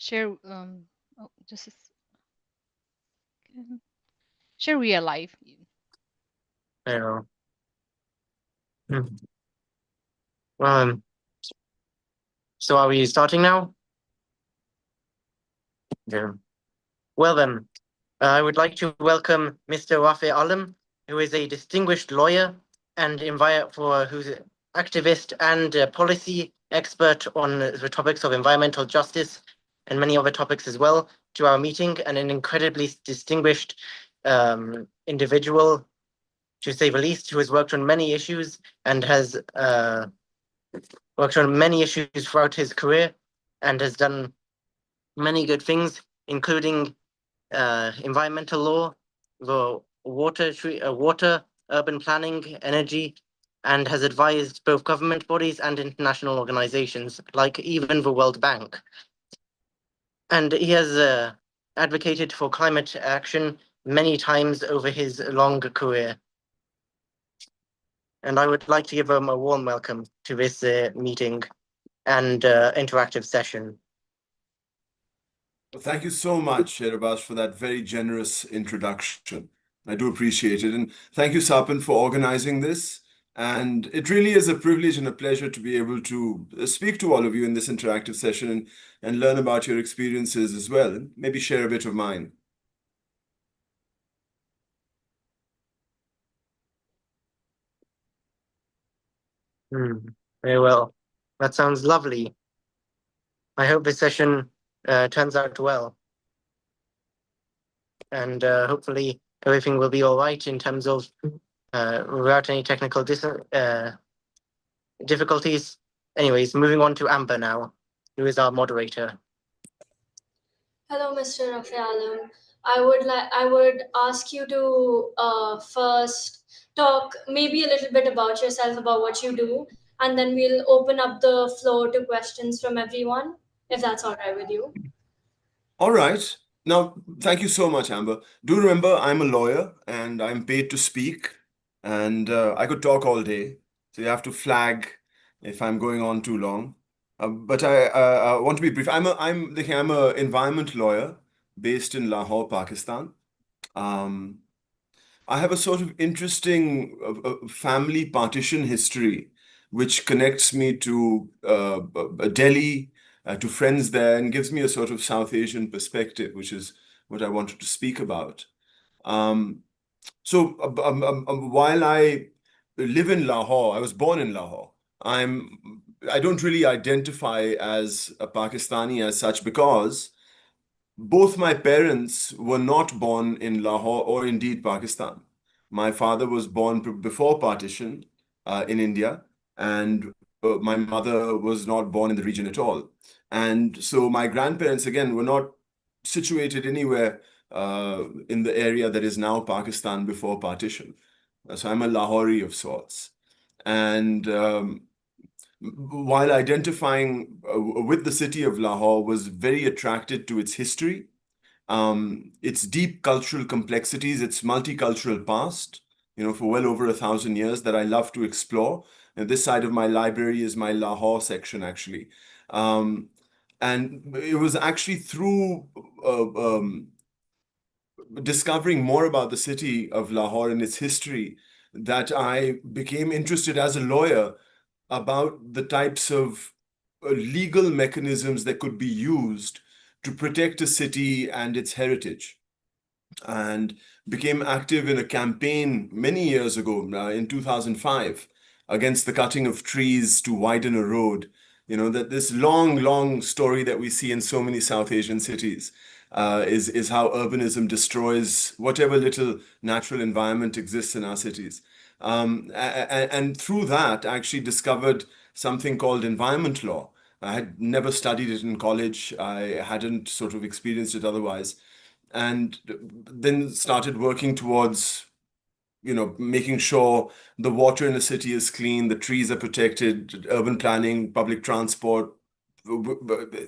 Share oh, just a second. Share real life. Yeah. Hmm. Well, so are we starting now? Yeah. Well then, I would like to welcome Mr. Rafay, who is a distinguished lawyer and who's an activist and a policy expert on the topics of environmental justice and many other topics as well, to our meeting, and an incredibly distinguished individual, to say the least, who has worked on many issues and has worked on many issues throughout his career and has done many good things, including environmental law, the water, urban planning, energy, and has advised both government bodies and international organizations, like even the World Bank. And he has advocated for climate action many times over his long career. And I would like to give him a warm welcome to this meeting and interactive session. Well, thank you so much, Sher, for that very generous introduction. I do appreciate it. And thank you, Sapan, for organizing this. And it really is a privilege and a pleasure to be able to speak to all of you in this interactive session and learn about your experiences as well, and maybe share a bit of mine. Very well. That sounds lovely. I hope this session turns out well. And hopefully everything will be all right in terms of without any technical difficulties. Anyways, moving on to Amber now, who is our moderator. Hello, Mr. Rafay. I would ask you to first talk maybe a little bit about yourself, about what you do, and then we'll open up the floor to questions from everyone, if that's all right with you. All right. Now, thank you so much, Amber. Do remember, I'm a lawyer and I'm paid to speak, and I could talk all day. So you have to flag if I'm going on too long. But I want to be brief. I'm an environment lawyer based in Lahore, Pakistan. Um, I have a sort of interesting family partition history, which connects me to Delhi, to friends there, and gives me a sort of South Asian perspective, which is what I wanted to speak about. Um, while I live in Lahore, I was born in Lahore. I don't really identify as a Pakistani as such because both my parents were not born in Lahore or indeed Pakistan. My father was born before partition in India, and my mother was not born in the region at all. And so my grandparents, again, were not situated anywhere in the area that is now Pakistan before partition. So I'm a Lahori of sorts. And while identifying with the city of Lahore, was very attracted to its history, its deep cultural complexities, its multicultural past, for well over 1,000 years that I love to explore. And this side of my library is my Lahore section, actually. And it was actually through discovering more about the city of Lahore and its history that I became interested as a lawyer about the types of legal mechanisms that could be used to protect a city and its heritage, and became active in a campaign many years ago, in 2005, against the cutting of trees to widen a road. That this long, long story that we see in so many South Asian cities is how urbanism destroys whatever little natural environment exists in our cities. And through that, I actually discovered something called environment law. I had never studied it in college. I hadn't sort of experienced it otherwise. And then started working towards, making sure the water in the city is clean, the trees are protected, urban planning, public transport,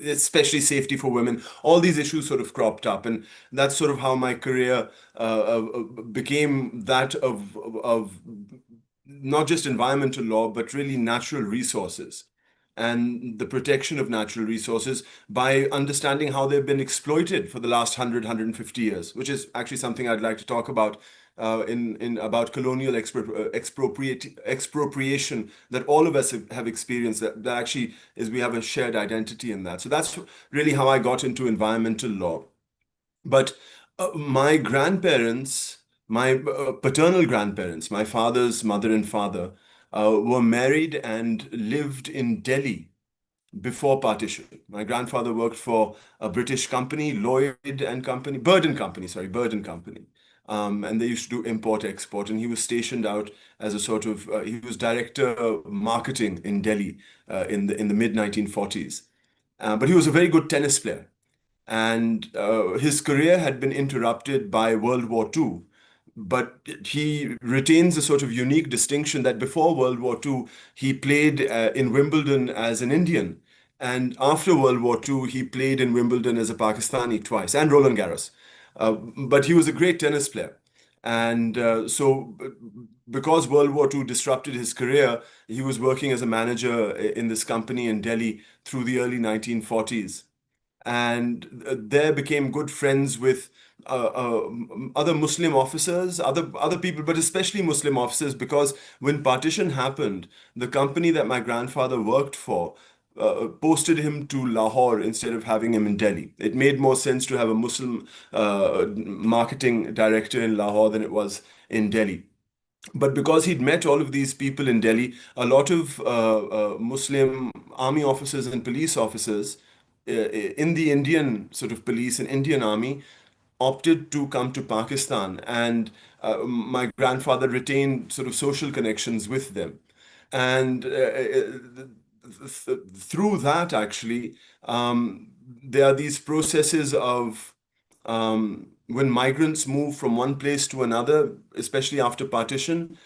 especially safety for women. All these issues sort of cropped up, and that's sort of how my career became that of not just environmental law, but really natural resources. and the protection of natural resources by understanding how they've been exploited for the last 150 years, which is actually something I'd like to talk about in about colonial expropriation that all of us have experienced. That actually is, we have a shared identity in that. So that's really how I got into environmental law. But my grandparents, my paternal grandparents, my father's mother and father, were married and lived in Delhi before partition. My grandfather worked for a British company, Lloyd and Company, Bird and Company, sorry, Bird and Company. And they used to do import-export, and he was stationed out as a sort of, he was director of marketing in Delhi in the mid-1940s. But he was a very good tennis player. And his career had been interrupted by World War II. But he retains a sort of unique distinction that before World War II, he played in Wimbledon as an Indian. And after World War II, he played in Wimbledon as a Pakistani twice, and Roland Garros. But he was a great tennis player. And because World War II disrupted his career, he was working as a manager in this company in Delhi through the early 1940s. And there became good friends with other Muslim officers, other people, but especially Muslim officers, because when partition happened, the company that my grandfather worked for posted him to Lahore instead of having him in Delhi. It made more sense to have a Muslim marketing director in Lahore than it was in Delhi. But because he'd met all of these people in Delhi, a lot of Muslim army officers and police officers in the Indian sort of police and Indian army opted to come to Pakistan, and my grandfather retained sort of social connections with them. And through that, actually, there are these processes of when migrants move from one place to another, especially after partition,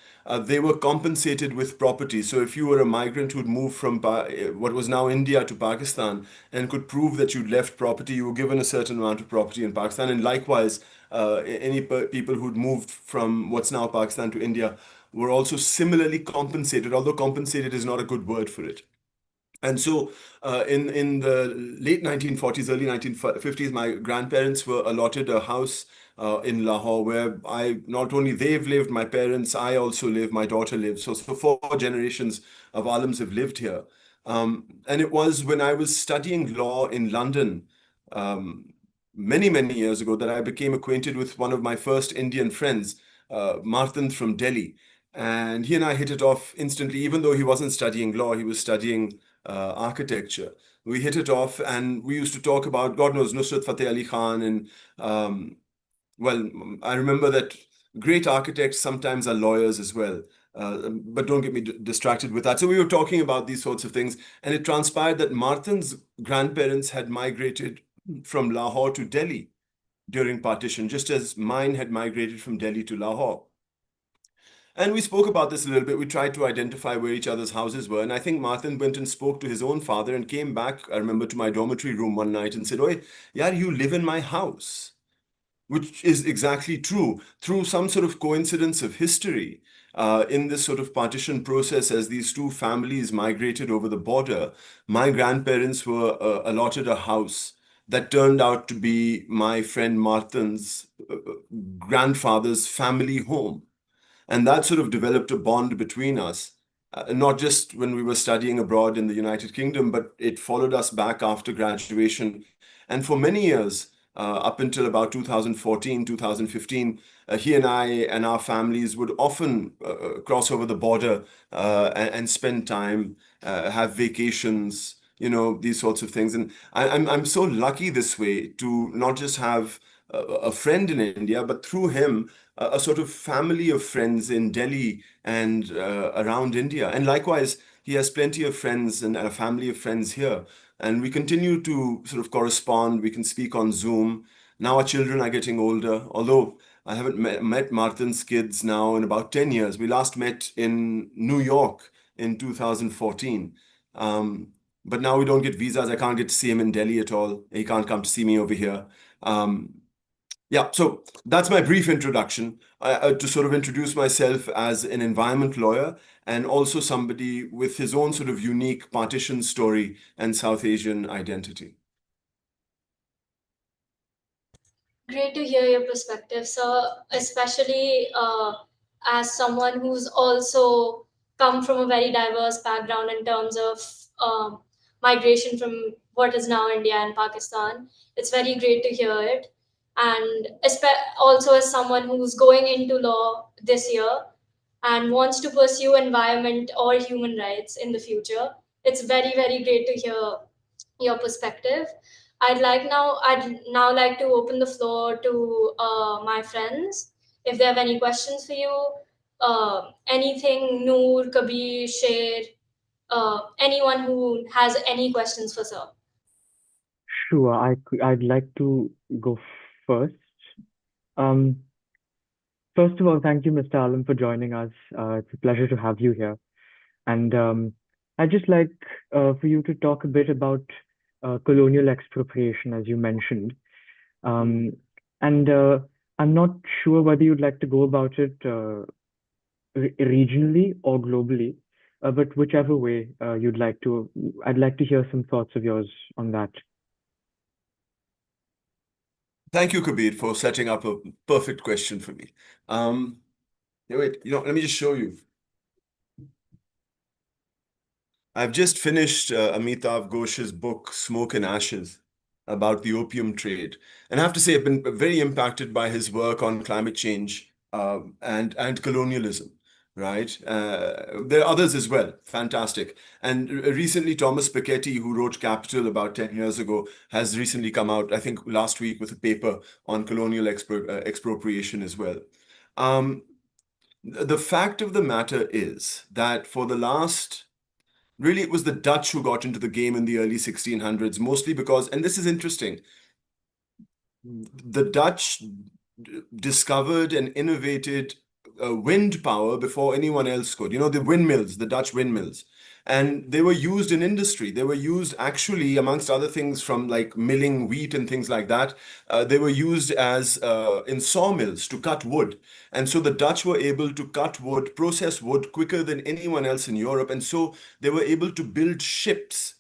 they were compensated with property. So if you were a migrant who'd moved from what was now India to Pakistan and could prove that you'd left property, you were given a certain amount of property in Pakistan. And likewise, any people who'd moved from what's now Pakistan to India were also similarly compensated, although compensated is not a good word for it. And so, in the late 1940s, early 1950s, my grandparents were allotted a house in Lahore where not only they've lived, my parents, I also live, my daughter lives. So four generations of Alams have lived here. And it was when I was studying law in London many, many years ago that I became acquainted with one of my first Indian friends, Martin from Delhi. And he and I hit it off instantly, even though he wasn't studying law, he was studying architecture. We hit it off, and we used to talk about, God knows, Nusrat Fateh Ali Khan. And well, I remember that great architects sometimes are lawyers as well. But don't get me distracted with that. So we were talking about these sorts of things, and it transpired that Martin's grandparents had migrated from Lahore to Delhi during partition, just as mine had migrated from Delhi to Lahore. And we spoke about this a little bit. We tried to identify where each other's houses were. And I think Martin went and spoke to his own father and came back, I remember, to my dormitory room one night and said, "Oi, yaar, you live in my house." Which is exactly true. Through some sort of coincidence of history, in this sort of partition process, as these two families migrated over the border, my grandparents were allotted a house that turned out to be my friend Martin's grandfather's family home. And that sort of developed a bond between us, not just when we were studying abroad in the United Kingdom, but it followed us back after graduation. And for many years, up until about 2014, 2015, he and I and our families would often cross over the border and spend time, have vacations, these sorts of things. And I'm so lucky this way to not just have a friend in India, but through him, a sort of family of friends in Delhi and around India. And likewise, he has plenty of friends and a family of friends here. And we continue to sort of correspond. We can speak on Zoom. Now our children are getting older, although I haven't met Martin's kids now in about 10 years. We last met in New York in 2014. But now we don't get visas. I can't get to see him in Delhi at all. He can't come to see me over here. Yeah, so that's my brief introduction to sort of introduce myself as an environment lawyer and also somebody with his own sort of unique partition story and South Asian identity. Great to hear your perspective, sir, especially as someone who's also come from a very diverse background in terms of migration from what is now India and Pakistan. It's very great to hear it. And also as someone who's going into law this year and wants to pursue environment or human rights in the future, it's very, very great to hear your perspective. I'd now like to open the floor to my friends if they have any questions for you. Anything, Noor, Kabir, Sher, anyone who has any questions for sir. Sure, I'd like to go first. Um, First of all, thank you, Mr. Alam, for joining us. It's a pleasure to have you here. And I'd just like for you to talk a bit about colonial expropriation, as you mentioned. And I'm not sure whether you'd like to go about it regionally or globally, but whichever way you'd like to, I'd like to hear some thoughts of yours on that. Thank you, Kabir, for setting up a perfect question for me. Wait, let me just show you. I've just finished Amitav Ghosh's book, Smoke and Ashes, about the opium trade. And I have to say, I've been very impacted by his work on climate change and colonialism, right? There are others as well, fantastic. And recently, Thomas Piketty, who wrote Capital about 10 years ago, has recently come out, I think last week, with a paper on colonial expropriation as well. The fact of the matter is that for the last really, it was the Dutch who got into the game in the early 1600s, mostly because, and this is interesting, the Dutch discovered and innovated wind power before anyone else could. The windmills, the Dutch windmills. And they were used in industry. They were used actually, amongst other things, from like milling wheat and things like that. They were used as in sawmills to cut wood. And so the Dutch were able to cut wood, process wood quicker than anyone else in Europe. And so they were able to build ships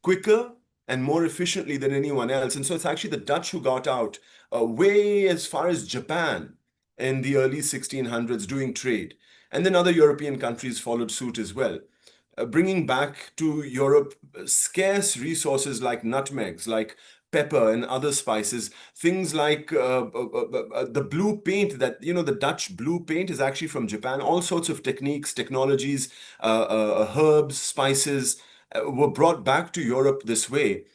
quicker and more efficiently than anyone else. And so it's actually the Dutch who got out way as far as Japan in the early 1600s doing trade. And then other European countries followed suit as well, bringing back to Europe scarce resources like nutmegs, like pepper and other spices, things like the blue paint that, the Dutch blue paint is actually from Japan, all sorts of techniques, technologies, herbs, spices were brought back to Europe this way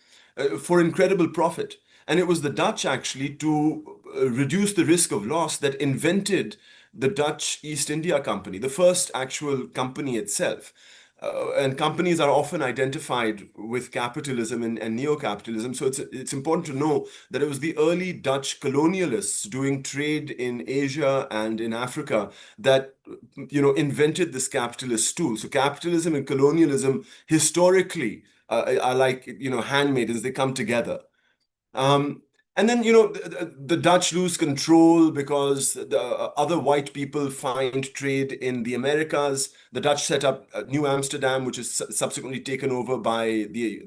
for incredible profit. And it was the Dutch actually to reduce the risk of loss that invented the Dutch East India Company, the first actual company itself. And companies are often identified with capitalism and neo-capitalism. So it's important to know that it was the early Dutch colonialists doing trade in Asia and in Africa that invented this capitalist tool. So capitalism and colonialism historically are like handmaidens. They come together. And then, the Dutch lose control because the other white people find trade in the Americas. The Dutch set up New Amsterdam, which is subsequently taken over by the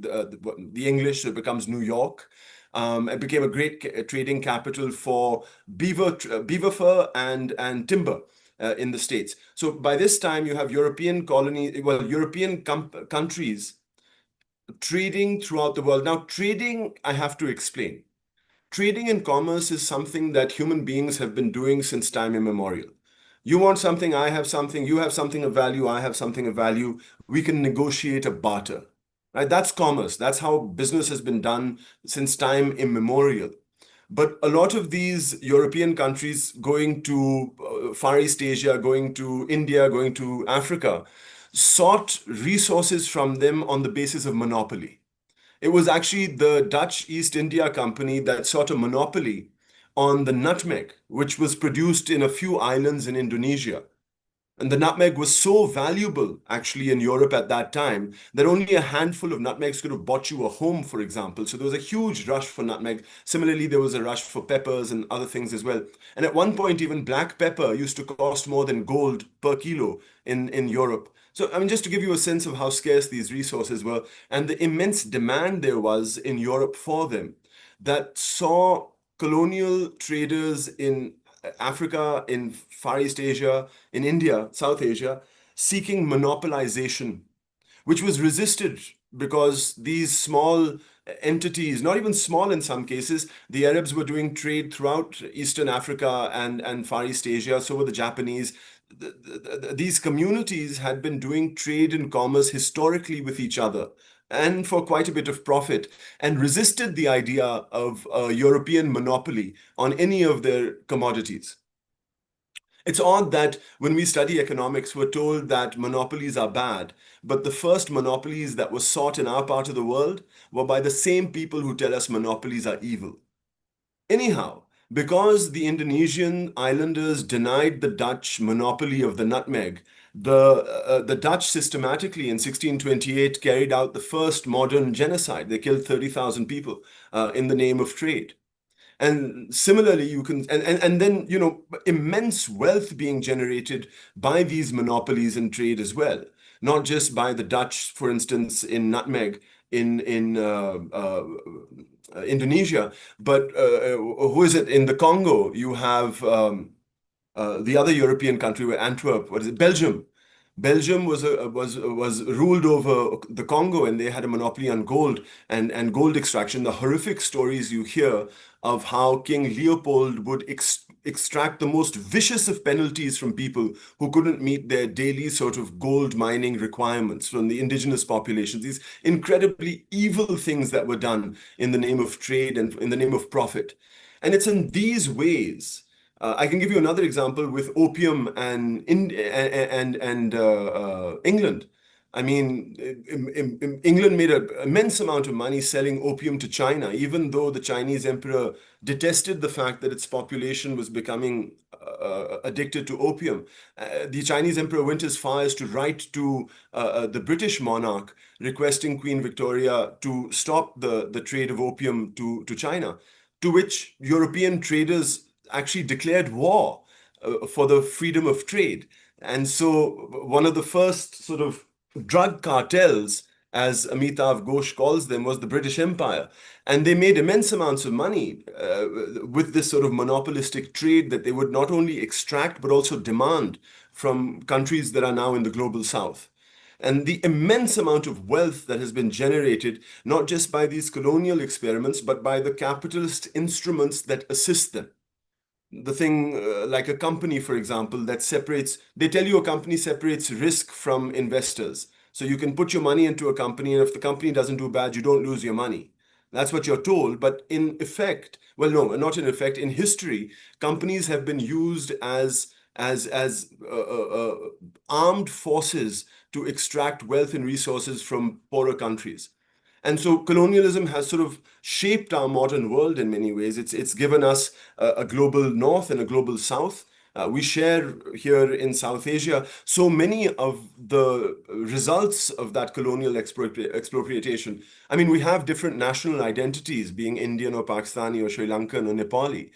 English, so it becomes New York. It became a great trading capital for beaver fur and timber in the States. So by this time, you have European countries trading throughout the world. Now, trading, I have to explain. Trading and commerce is something that human beings have been doing since time immemorial. You want something, I have something, you have something of value, I have something of value. We can negotiate a barter, right? That's commerce. That's how business has been done since time immemorial. But a lot of these European countries going to Far East Asia, going to India, going to Africa, sought resources from them on the basis of monopoly. It was actually the Dutch East India Company that sought a monopoly on the nutmeg, which was produced in a few islands in Indonesia. And the nutmeg was so valuable, actually, in Europe at that time that only a handful of nutmegs could have bought you a home, for example. So there was a huge rush for nutmeg. Similarly, there was a rush for peppers and other things as well. And at one point, even black pepper used to cost more than gold per kilo in Europe. So, I mean, just to give you a sense of how scarce these resources were and the immense demand there was in Europe for them, that saw colonial traders in Africa, in Far East Asia, in India, South Asia, seeking monopolization, which was resisted because these small entities, not even small in some cases, the Arabs were doing trade throughout Eastern Africa and Far East Asia, so were the Japanese. These communities had been doing trade and commerce historically with each other and for quite a bit of profit, and resisted the idea of a European monopoly on any of their commodities. It's odd that when we study economics, we're told that monopolies are bad, but the first monopolies that were sought in our part of the world were by the same people who tell us monopolies are evil. Anyhow, because the Indonesian islanders denied the Dutch monopoly of the nutmeg, the Dutch systematically in 1628 carried out the first modern genocide. They killed 30,000 people in the name of trade. And similarly, you can, and then, immense wealth being generated by these monopolies in trade as well, not just by the Dutch, for instance, in nutmeg in Indonesia, but who is it in the Congo? You have the other European country where Antwerp, what is it, Belgium. Belgium was ruled over the Congo, and they had a monopoly on gold and gold extraction. The horrific stories you hear of how King Leopold would extract the most vicious of penalties from people who couldn't meet their daily sort of gold mining requirements from the indigenous populations. These incredibly evil things that were done in the name of trade and in the name of profit. And it's in these ways. I can give you another example with opium and England. I mean, England made an immense amount of money selling opium to China, even though the Chinese emperor detested the fact that its population was becoming addicted to opium. The Chinese emperor went as far as to write to the British monarch requesting Queen Victoria to stop the trade of opium to China, to which European traders actually declared war for the freedom of trade. And so one of the first sort of drug cartels, as Amitav Ghosh calls them, was the British Empire. And they made immense amounts of money with this sort of monopolistic trade that they would not only extract, but also demand from countries that are now in the global south. And the immense amount of wealth that has been generated, not just by these colonial experiments, but by the capitalist instruments that assist them. The thing like a company, for example, that separates, they tell you a company separates risk from investors. So you can put your money into a company, and if the company doesn't do bad, you don't lose your money. That's what you're told. But in effect, well, no, not in effect, in history, companies have been used as armed forces to extract wealth and resources from poorer countries. And so colonialism has sort of shaped our modern world in many ways. It's given us a global north and a global south. We share here in South Asia so many of the results of that colonial expropriation. I mean, we have different national identities, being Indian or Pakistani or Sri Lankan or Nepali.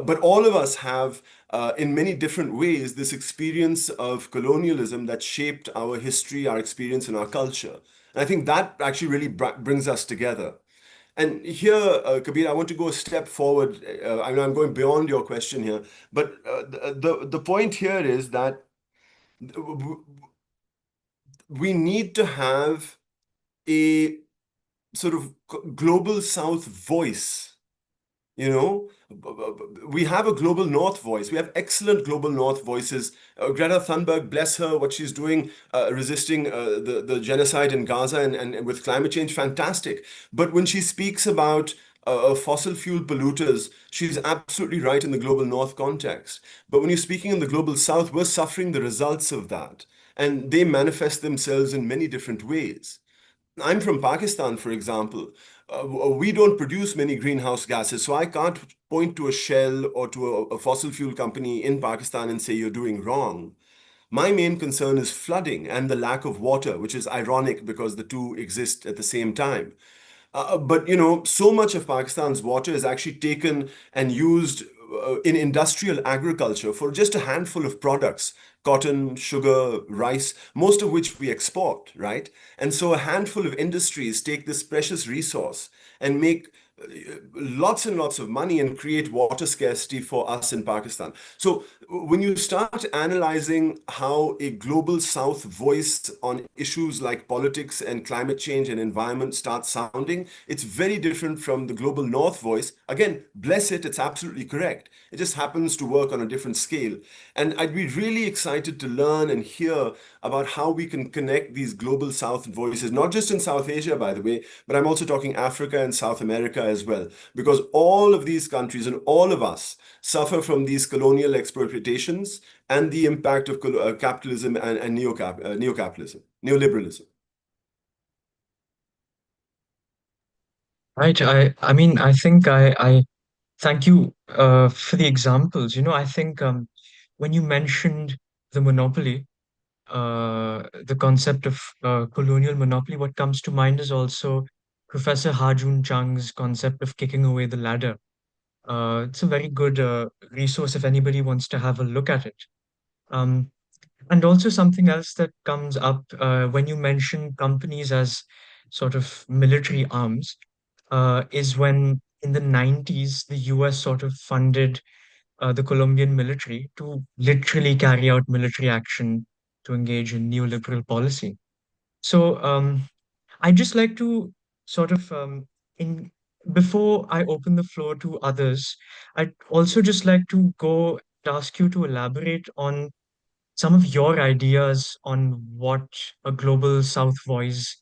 But all of us have, in many different ways, this experience of colonialism that shaped our history, our experience, and our culture. And I think that actually really brings us together. And here, Kabir, I want to go a step forward. I know I'm going beyond your question here, but the point here is that we need to have a sort of global South voice. You know, we have a global North voice. We have excellent global North voices. Greta Thunberg, bless her, what she's doing, resisting the genocide in Gaza and with climate change, fantastic. But when she speaks about fossil fuel polluters, she's absolutely right in the global North context. But when you're speaking in the global South, we're suffering the results of that. And they manifest themselves in many different ways. I'm from Pakistan, for example. We don't produce many greenhouse gases, so I can't point to a Shell or to a fossil fuel company in Pakistan and say you're doing wrong. My main concern is flooding and the lack of water, which is ironic because the two exist at the same time. But so much of Pakistan's water is actually taken and used in industrial agriculture for just a handful of products: cotton, sugar, rice, most of which we export, right? And so a handful of industries take this precious resource and make lots and lots of money and create water scarcity for us in Pakistan. So when you start analyzing how a global South voice on issues like politics and climate change and environment starts sounding, it's very different from the global North voice. Again, bless it, it's absolutely correct. It just happens to work on a different scale. And I'd be really excited to learn and hear about how we can connect these global South voices, not just in South Asia, by the way, but I'm also talking Africa and South America as well, because all of these countries and all of us suffer from these colonial exploitations and the impact of capitalism and neoliberalism. Right. I mean, I think I thank you for the examples. I think when you mentioned the monopoly, the concept of colonial monopoly, what comes to mind is also Professor Harjun Chang's concept of kicking away the ladder. It's a very good resource if anybody wants to have a look at it. Um, and also something else that comes up when you mention companies as sort of military arms is when in the 90s, the US sort of funded the Colombian military to literally carry out military action to engage in neoliberal policy. So I'd just like to sort of in before I open the floor to others, I'd also just like to go and ask you to elaborate on some of your ideas on what a global South voice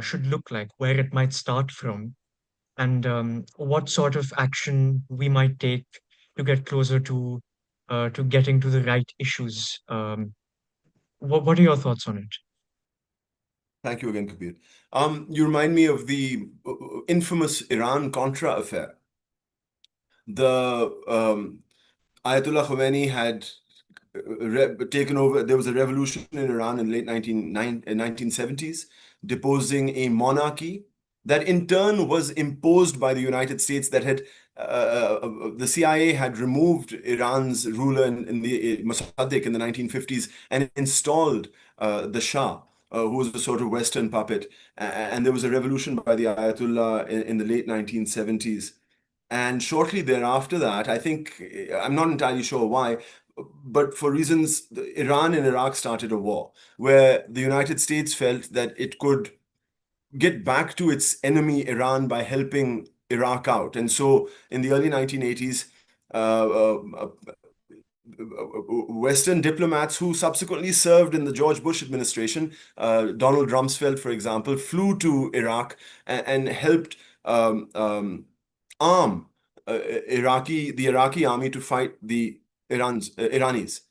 should look like, where it might start from, and what sort of action we might take to get closer to getting to the right issues. What are your thoughts on it? Thank you again, Kabir. You remind me of the infamous Iran-Contra affair. The Ayatollah Khomeini had taken over. There was a revolution in Iran in late 1970s, deposing a monarchy that in turn was imposed by the United States, that had the CIA had removed Iran's ruler in the Mossadegh in the 1950s and installed the Shah, who was a sort of Western puppet. And there was a revolution by the Ayatollah in the late 1970s. And shortly thereafter that, I think, I'm not entirely sure why, but for reasons, Iran and Iraq started a war where the United States felt that it could get back to its enemy, Iran, by helping Iraq out. And so in the early 1980s, Western diplomats who subsequently served in the George Bush administration, Donald Rumsfeld, for example, flew to Iraq and helped arm the Iraqi army to fight the Iranis.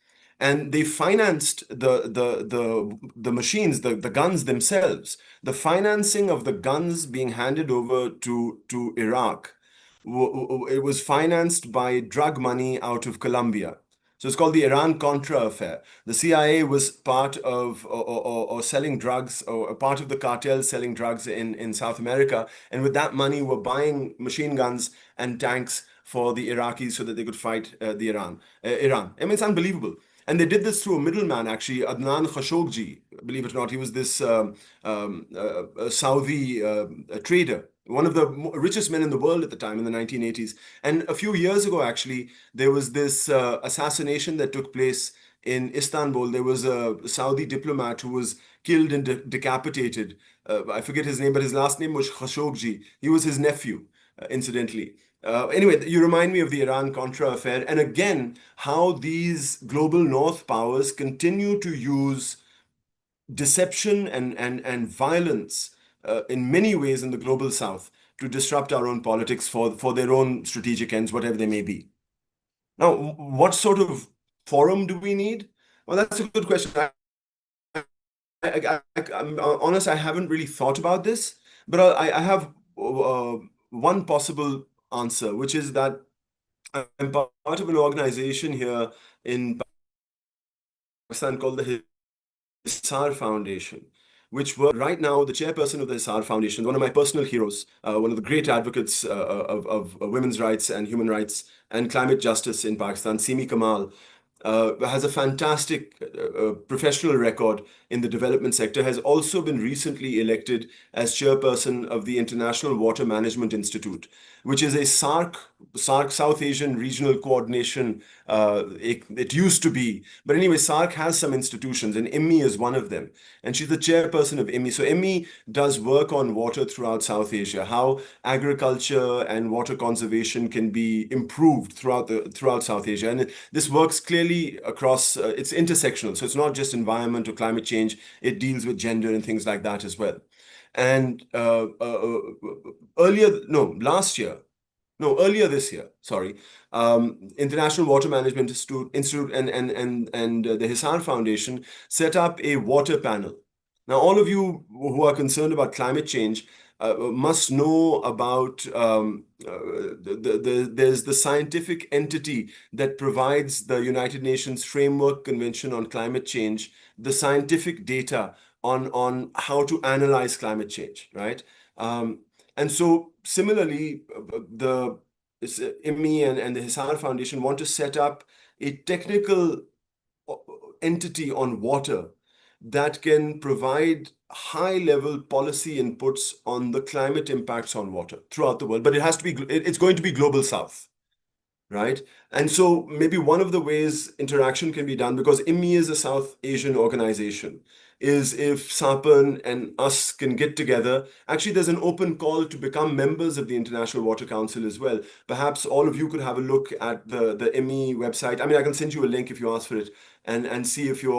And they financed the machines, the guns themselves. The financing of the guns being handed over to Iraq, it was financed by drug money out of Colombia. So it's called the Iran-Contra affair. The CIA was part of or selling drugs, or a part of the cartel selling drugs in South America. And with that money, were buying machine guns and tanks for the Iraqis so that they could fight Iran. I mean, it's unbelievable. And they did this through a middleman, actually, Adnan Khashoggi, believe it or not. He was this Saudi trader, one of the richest men in the world at the time in the 1980s. And a few years ago, actually, there was this assassination that took place in Istanbul. There was a Saudi diplomat who was killed and decapitated. I forget his name, but his last name was Khashoggi. He was his nephew, incidentally. Anyway, you remind me of the Iran-Contra affair, and again, how these global North powers continue to use deception and violence in many ways in the global South to disrupt our own politics for their own strategic ends, whatever they may be. Now, what sort of forum do we need? Well, that's a good question. I'm honest, I haven't really thought about this, but I have one possible answer, which is that I'm part of an organization here in Pakistan called the Hisar Foundation, which were right now the chairperson of the Hisar Foundation, one of my personal heroes, one of the great advocates of women's rights and human rights and climate justice in Pakistan, Simi Kamal, has a fantastic professional record in the development sector, has also been recently elected as chairperson of the International Water Management Institute, which is a SARC South Asian Regional Coordination. It used to be, but anyway, SARC has some institutions, and IMMI is one of them. And she's the chairperson of IMMI. So IMMI does work on water throughout South Asia, how agriculture and water conservation can be improved throughout South Asia. And this works clearly across, it's intersectional. So it's not just environment or climate change, it deals with gender and things like that as well. And earlier this year, sorry, International Water Management Institute and the Hisar Foundation set up a water panel. Now, all of you who are concerned about climate change must know about there's the scientific entity that provides the United Nations Framework Convention on Climate Change, the scientific data on how to analyze climate change, right? And so similarly, the IMMI and the Hisar Foundation want to set up a technical entity on water that can provide high-level policy inputs on the climate impacts on water throughout the world. But it's going to be global south, right? And so maybe one of the ways interaction can be done, because IMMI is a South Asian organization, is if Sapan and us can get together. Actually, there's an open call to become members of the International Water Council as well. Perhaps all of you could have a look at the IMMI website. I mean, I can send you a link if you ask for it, and see if you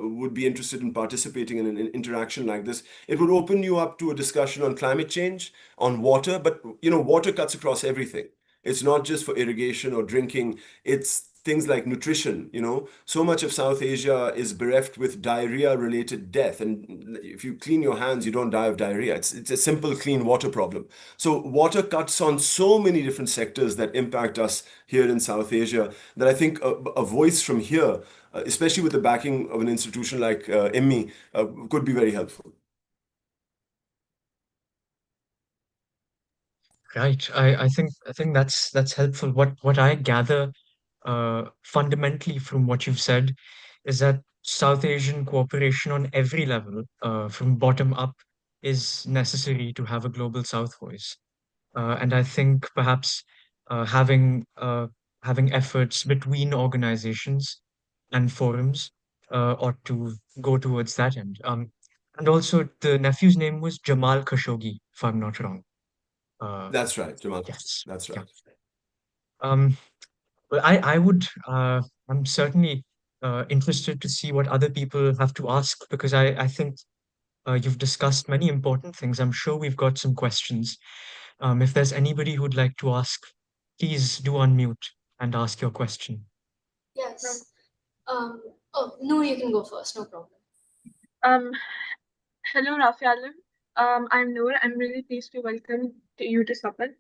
would be interested in participating in an interaction like this. It would open you up to a discussion on climate change, on water, but water cuts across everything. It's not just for irrigation or drinking, it's things like nutrition. So much of South Asia is bereft with diarrhea-related death. And if you clean your hands, you don't die of diarrhea. It's a simple clean water problem. So water cuts on so many different sectors that impact us here in South Asia that I think a voice from here, especially with the backing of an institution like IMMI, could be very helpful. Right. I think that's helpful. What I gather fundamentally from what you've said is that South Asian cooperation on every level, from bottom up, is necessary to have a global South voice. And I think perhaps having efforts between organizations and forums ought to go towards that end. And also, the nephew's name was Jamal Khashoggi, if I'm not wrong. That's right, Jamal. Yes. That's Yeah. right. Well, I'm certainly interested to see what other people have to ask, because I think you've discussed many important things. I'm sure we've got some questions. If there's anybody who'd like to ask, please do unmute and ask your question. Yes. No, you can go first, no problem. Hello, Rafay. I'm Noor. I'm really pleased to welcome you to Sapan.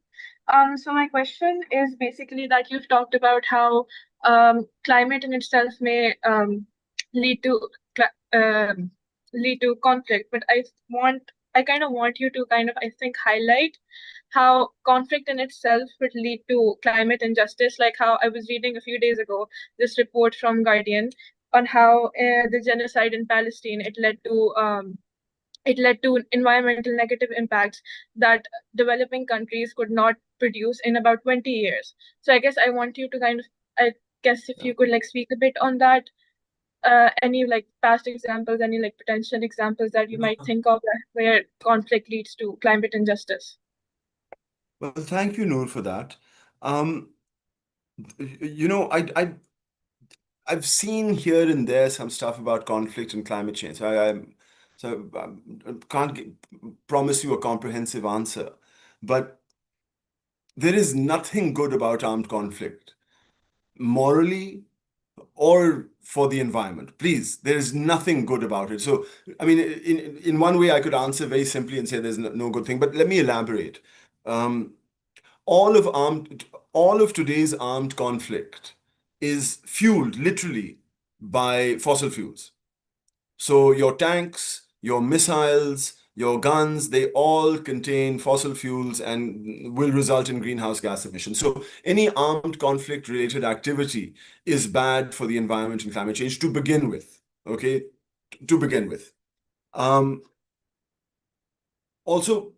So my question is basically that you've talked about how climate in itself may lead to conflict, but I kind of want you to I think highlight how conflict in itself would lead to climate injustice. Like how I was reading a few days ago this report from Guardian on how the genocide in Palestine it led to environmental negative impacts that developing countries could not produce in about 20 years. So I guess I want you to if you could speak a bit on that, any past examples, any potential examples that you might think of where conflict leads to climate injustice. Well, thank you, Noor, for that. I've seen here and there some stuff about conflict and climate change. I can't promise you a comprehensive answer, but there is nothing good about armed conflict, morally or for the environment. Please, there is nothing good about it. So, I mean, in one way, I could answer very simply and say there's no good thing, but let me elaborate. All of today's armed conflict is fueled literally by fossil fuels. So your tanks, your missiles, your guns, they all contain fossil fuels and will result in greenhouse gas emissions. So any armed conflict related activity is bad for the environment and climate change to begin with. Okay, to begin with. Also,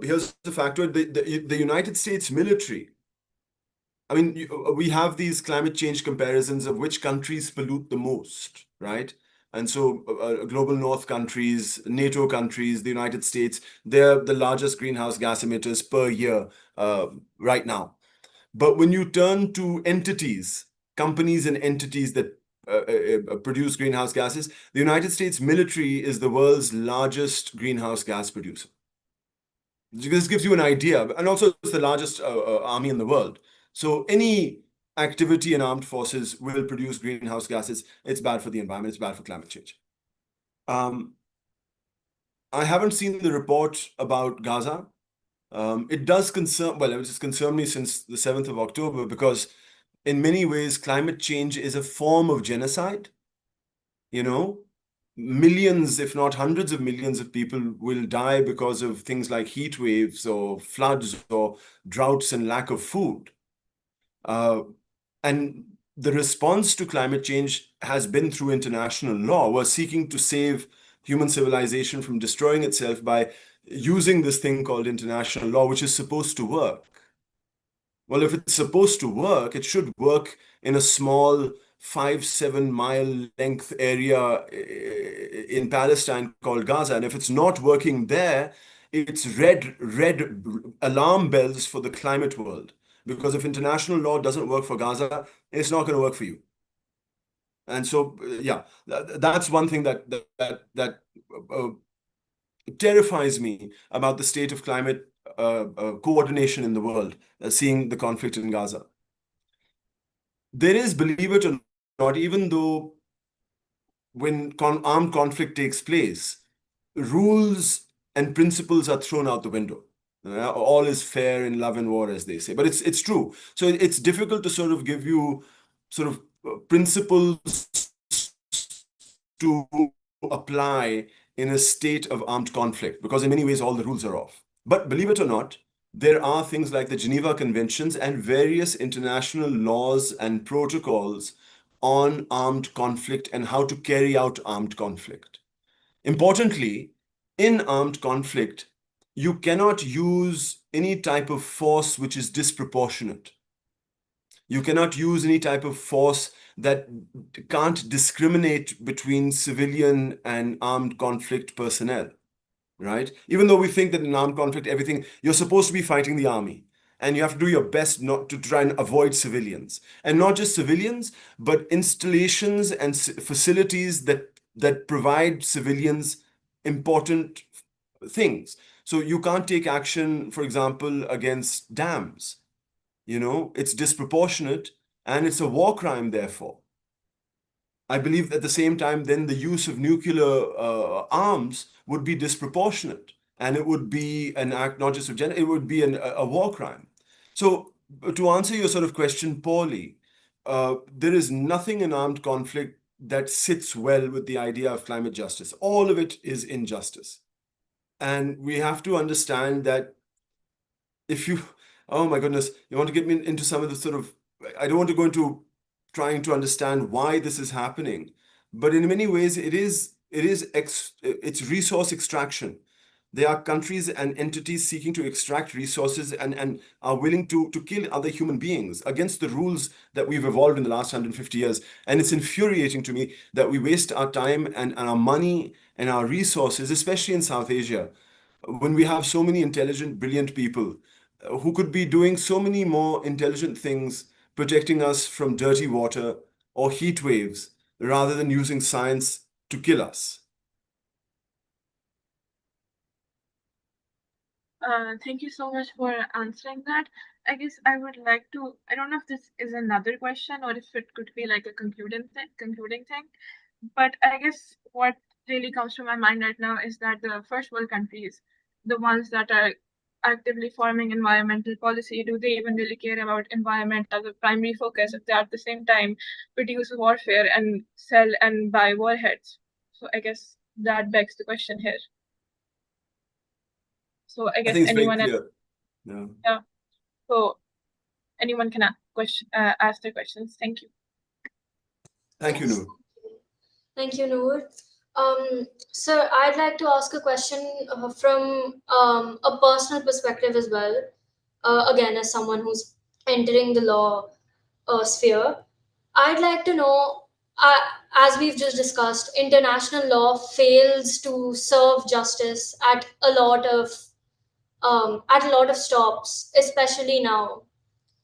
here's the factor: the United States military. I mean, we have these climate change comparisons of which countries pollute the most, right? And so, global north countries, NATO countries, the United States, they're the largest greenhouse gas emitters per year right now. But when you turn to entities, companies and entities that produce greenhouse gases, the United States military is the world's largest greenhouse gas producer. This gives you an idea, and also it's the largest army in the world. So any activity in armed forces will produce greenhouse gases. It's bad for the environment. It's bad for climate change. I haven't seen the report about Gaza. It does concern, well, it's concerned me since the 7th of October because in many ways, climate change is a form of genocide. You know, millions, if not hundreds of millions of people will die because of things like heat waves or floods or droughts and lack of food. And the response to climate change has been through international law. We're seeking to save human civilization from destroying itself by using this thing called international law, which is supposed to work. Well, if it's supposed to work, it should work in a small 5-7 mile length area in Palestine called Gaza. And if it's not working there, it's red alarm bells for the climate world. Because if international law doesn't work for Gaza, it's not going to work for you. And so, yeah, that's one thing that terrifies me about the state of climate coordination in the world, seeing the conflict in Gaza. There is, believe it or not, even though when armed conflict takes place, rules and principles are thrown out the window. All is fair in love and war, as they say. But it's true. So it's difficult to sort of give you sort of principles to apply in a state of armed conflict, because in many ways all the rules are off. But believe it or not, there are things like the Geneva Conventions and various international laws and protocols on armed conflict and how to carry out armed conflict. Importantly, in armed conflict, you cannot use any type of force which is disproportionate. You cannot use any type of force that can't discriminate between civilian and armed conflict personnel, right? Even though we think that in armed conflict, you're supposed to be fighting the army. And you have to do your best not to try and avoid civilians. And not just civilians, but installations and facilities that provide civilians important things. So you can't take action, for example, against dams. It's disproportionate and it's a war crime, therefore. I believe at the same time, then the use of nuclear arms would be disproportionate. And it would be an act not just of it would be a war crime. So to answer your sort of question poorly, there is nothing in armed conflict that sits well with the idea of climate justice. All of it is injustice. And we have to understand that if you, oh my goodness, you want to get me into some of the sort of, I don't want to go into trying to understand why this is happening, but in many ways it's resource extraction. There are countries and entities seeking to extract resources and are willing to kill other human beings against the rules that we've evolved in the last 150 years. And it's infuriating to me that we waste our time and our money and our resources, especially in South Asia, when we have so many intelligent, brilliant people who could be doing so many more intelligent things, protecting us from dirty water or heat waves, rather than using science to kill us. Thank you so much for answering that. I guess I would like to, I don't know if this is another question or if it could be like a concluding thing, but I guess what really comes to my mind right now is that the first world countries, the ones that are actively forming environmental policy? Do they even really care about environment as a primary focus if they at the same time produce warfare and sell and buy warheads? So I guess that begs the question here. So I I guess think it's very anyone else, clear. Yeah. yeah. So anyone can ask their questions. Thank you. Thank you, Yes. Noor. Thank you, Noor. So I'd like to ask a question from a personal perspective as well. Again, as someone who's entering the law sphere, I'd like to know, as we've just discussed, international law fails to serve justice at a lot of stops, especially now.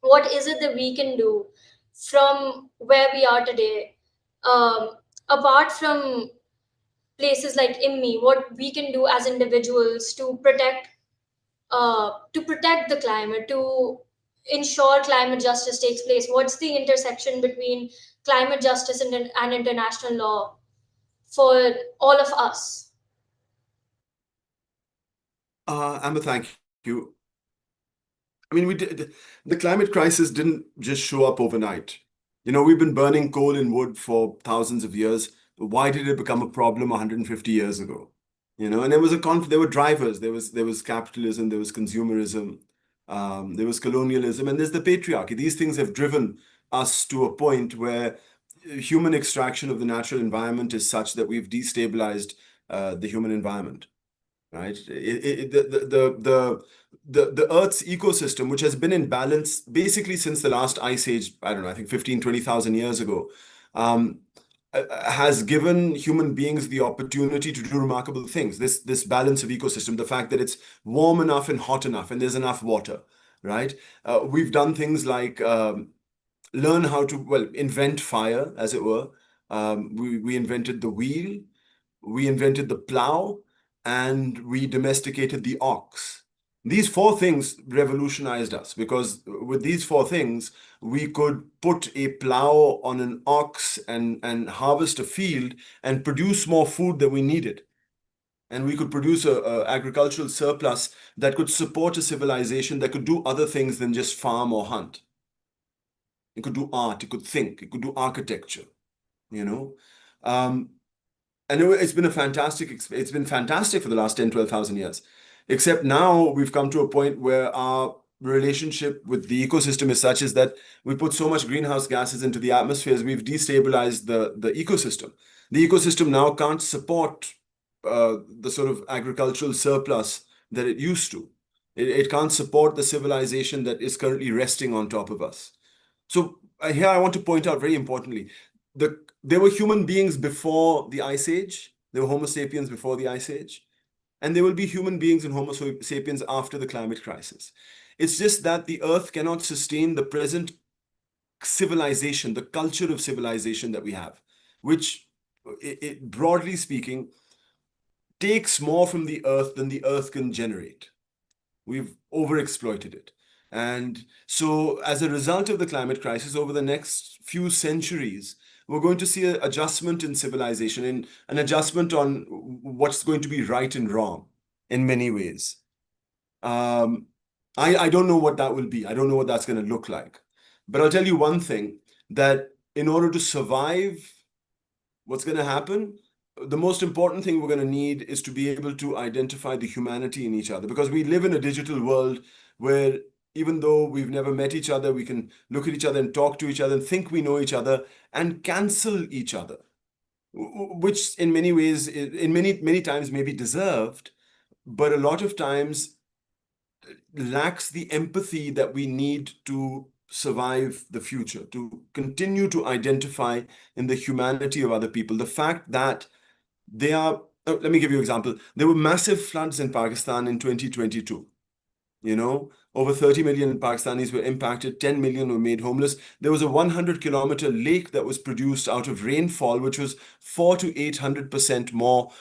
What is it that we can do from where we are today, um, apart from places like IMMI, what we can do as individuals to protect the climate, to ensure climate justice takes place? What's the intersection between climate justice and international law for all of us? Amber, thank you. I mean, the climate crisis didn't just show up overnight. We've been burning coal and wood for thousands of years. Why did it become a problem 150 years ago? And there was there were drivers. There was capitalism, there was consumerism, there was colonialism, and there's the patriarchy. These things have driven us to a point where human extraction of the natural environment is such that we've destabilized the human environment. Right? The Earth's ecosystem, which has been in balance basically since the last ice age, I don't know, I think 15,000-20,000 years ago, has given human beings the opportunity to do remarkable things. This balance of ecosystem, the fact that it's warm enough and hot enough, and there's enough water, right? We've done things like learn how to, well, invent fire, as it were. We invented the wheel, we invented the plow, and we domesticated the ox. These four things revolutionized us, because with these four things, we could put a plow on an ox and harvest a field and produce more food than we needed. And we could produce a agricultural surplus that could support a civilization that could do other things than just farm or hunt. It could do art, it could think, it could do architecture, you know. And it's been it's been fantastic for the last 10, 12,000 years. Except now we've come to a point where our relationship with the ecosystem is such is that we put so much greenhouse gases into the atmospheres, we've destabilized the ecosystem. The ecosystem now can't support the sort of agricultural surplus that it used to. It can't support the civilization that is currently resting on top of us. So here I want to point out very importantly, there were human beings before the Ice Age. There were Homo sapiens before the Ice Age. And there will be human beings and Homo sapiens after the climate crisis. It's just that the Earth cannot sustain the present civilization, the culture of civilization that we have, which, broadly speaking, takes more from the Earth than the Earth can generate. We've overexploited it. And so as a result of the climate crisis, over the next few centuries, we're going to see an adjustment in civilization, and an adjustment on what's going to be right and wrong in many ways. I don't know what that will be. I don't know what that's going to look like. But I'll tell you one thing, that in order to survive what's going to happen, the most important thing we're going to need is to be able to identify the humanity in each other, because we live in a digital world where even though we've never met each other, we can look at each other and talk to each other and think we know each other and cancel each other, which in many ways, in many times may be deserved, but a lot of times lacks the empathy that we need to survive the future, to continue to identify in the humanity of other people. The fact that they are, let me give you an example. There were massive floods in Pakistan in 2022. Over 30 million Pakistanis were impacted, 10 million were made homeless. There was a 100-kilometer lake that was produced out of rainfall, which was 400 to 800% more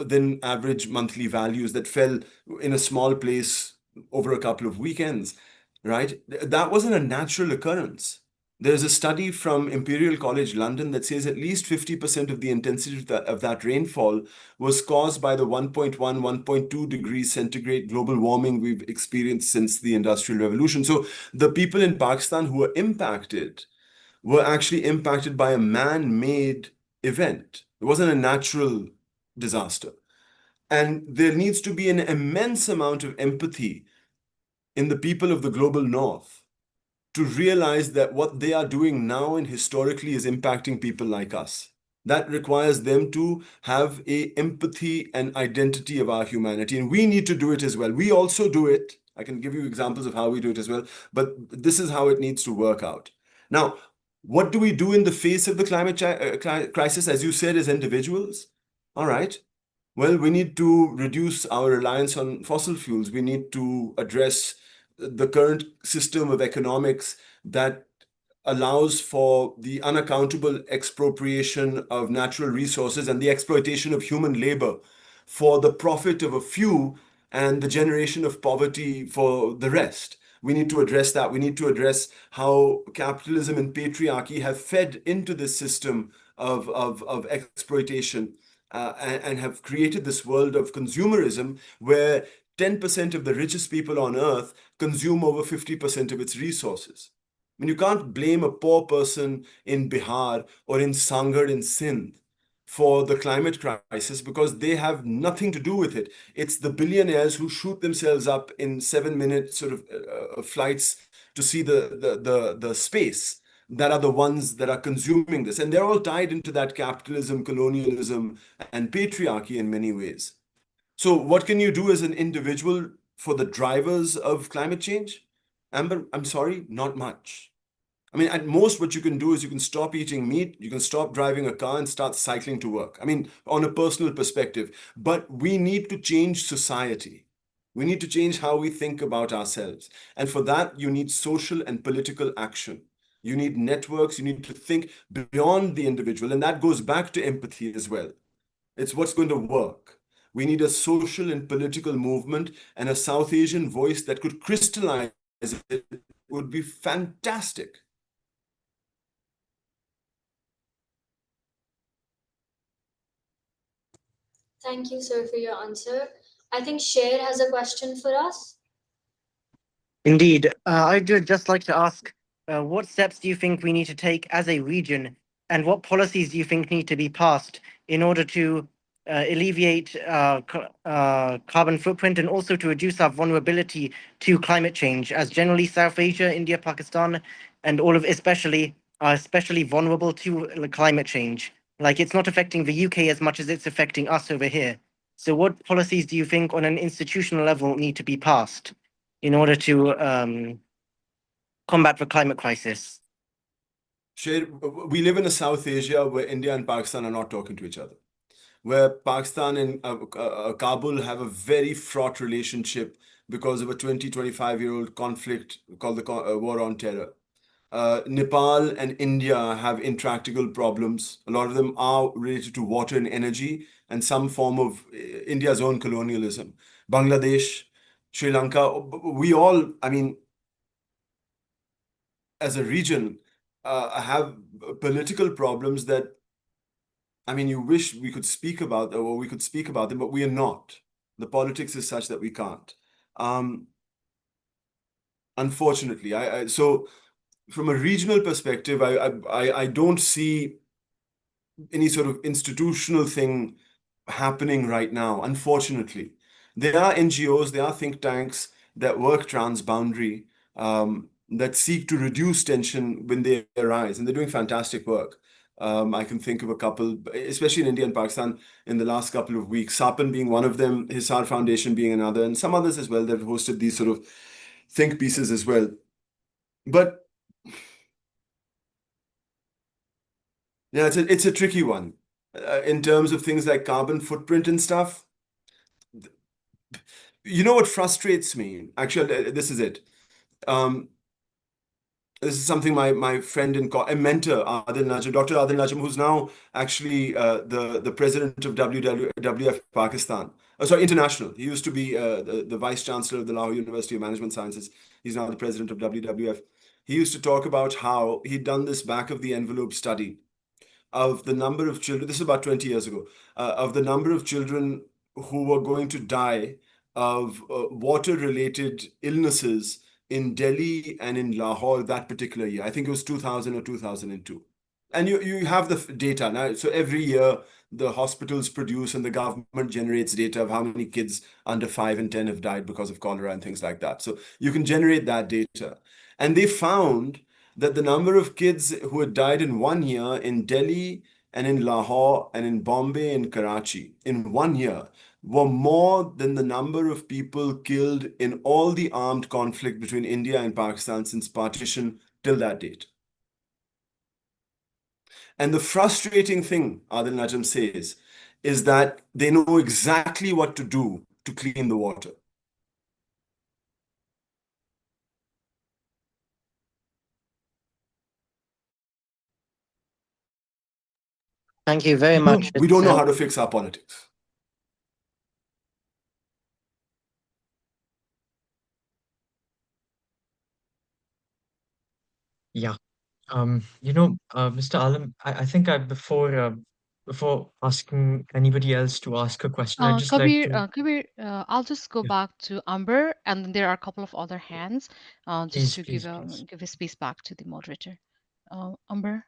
than average monthly values, that fell in a small place over a couple of weekends, right? That wasn't a natural occurrence. There's a study from Imperial College London that says at least 50% of the intensity of that rainfall was caused by the 1.1, 1.2 degrees centigrade global warming we've experienced since the Industrial Revolution. So the people in Pakistan who were actually impacted by a man-made event. It wasn't a natural disaster. And there needs to be an immense amount of empathy in the people of the global north to realize that what they are doing now and historically is impacting people like us. That requires them to have a empathy and identity of our humanity. And we need to do it as well. We also do it. I can give you examples of how we do it as well, but this is how it needs to work out. Now, what do we do in the face of the climate crisis, as you said, as individuals? All right. Well, we need to reduce our reliance on fossil fuels. We need to address the current system of economics that allows for the unaccountable expropriation of natural resources and the exploitation of human labor for the profit of a few and the generation of poverty for the rest. We need to address that. We need to address how capitalism and patriarchy have fed into this system of exploitation and have created this world of consumerism where 10% of the richest people on earth consume over 50% of its resources. I mean, you can't blame a poor person in Bihar or in Sangar in Sindh for the climate crisis because they have nothing to do with it. It's the billionaires who shoot themselves up in 7-minute sort of flights to see the space that are the ones that are consuming this. And they're all tied into that capitalism, colonialism, and patriarchy in many ways. So what can you do as an individual for the drivers of climate change? Amber, I'm sorry, not much. I mean, at most, what you can do is you can stop eating meat, you can stop driving a car and start cycling to work. I mean, on a personal perspective. But we need to change society. We need to change how we think about ourselves. And for that, you need social and political action. You need networks, you need to think beyond the individual. And that goes back to empathy as well. It's what's going to work. We need a social and political movement, and a South Asian voice that could crystallize it would be fantastic. Thank you, sir, for your answer. I think Sher has a question for us. Indeed. I'd just like to ask, what steps do you think we need to take as a region, and what policies do you think need to be passed in order to alleviate carbon footprint and also to reduce our vulnerability to climate change, as generally South Asia, India, Pakistan, and all of especially are especially vulnerable to climate change. Like it's not affecting the UK as much as it's affecting us over here. So what policies do you think on an institutional level need to be passed in order to combat the climate crisis? Sher, we live in a South Asia where India and Pakistan are not talking to each other, where Pakistan and Kabul have a very fraught relationship because of a 25-year-old conflict called the War on Terror. Nepal and India have intractable problems. A lot of them are related to water and energy and some form of India's own colonialism. Bangladesh, Sri Lanka, we all, I mean, as a region, have political problems that, I mean, you wish we could speak about, or we could speak about them, but we are not. The politics is such that we can't. Unfortunately, so from a regional perspective, I don't see any sort of institutional thing happening right now, unfortunately. There are NGOs, there are think tanks that work transboundary, that seek to reduce tension when they arise, and they're doing fantastic work. I can think of a couple, especially in India and Pakistan, in the last couple of weeks, Sapan being one of them, Hisar Foundation being another, and some others as well that have hosted these sort of think pieces as well. But yeah, it's a tricky one in terms of things like carbon footprint and stuff. You know what frustrates me? Actually, this is it. This is something my friend and mentor, Dr. Adil Najam, who's now actually the president of WWF Pakistan. Sorry, international. He used to be the vice chancellor of the Lahore University of Management Sciences. He's now the president of WWF. he used to talk about how he'd done this back of the envelope study of the number of children, this is about 20 years ago, of the number of children who were going to die of water-related illnesses in Delhi and in Lahore that particular year. I think it was 2000 or 2002. And you have the data now. So every year the hospitals produce and the government generates data of how many kids under 5 and 10 have died because of cholera and things like that. So you can generate that data. And they found that the number of kids who had died in 1 year in Delhi and in Lahore and in Bombay and Karachi in 1 year were more than the number of people killed in all the armed conflict between India and Pakistan since partition till that date. And the frustrating thing, Adil Najam says, is that they know exactly what to do to clean the water. Thank you very You know, much. We don't know It's, how to fix our politics. yeah. Mr. Alam, I think before asking anybody else to ask a question, I'd just like to, Kabir, I'll just go yeah, back to Amber, and then there are a couple of other hands, just please, to please, please. give a space back to the moderator. Amber.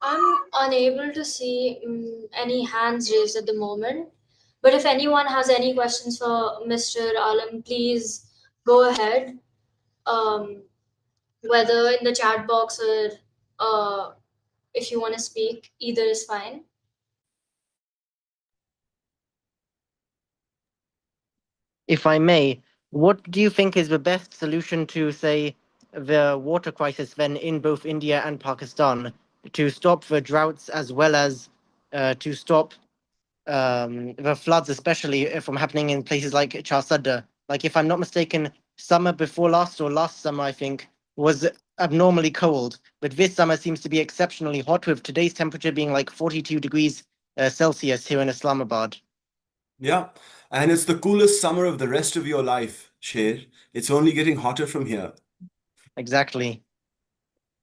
I'm unable to see any hands raised at the moment. But if anyone has any questions for Mr. Alam, please go ahead. Whether in the chat box or if you want to speak, either is fine. if I may, what do you think is the best solution to, say, the water crisis then in both India and Pakistan to stop the droughts as well as to stop the floods, especially from happening in places like Charsadda? Like, if I'm not mistaken, summer before last or last summer, I think, was abnormally cold, but this summer seems to be exceptionally hot, with today's temperature being like 42 degrees Celsius here in Islamabad. Yeah, and it's the coolest summer of the rest of your life, Sher. It's only getting hotter from here. Exactly.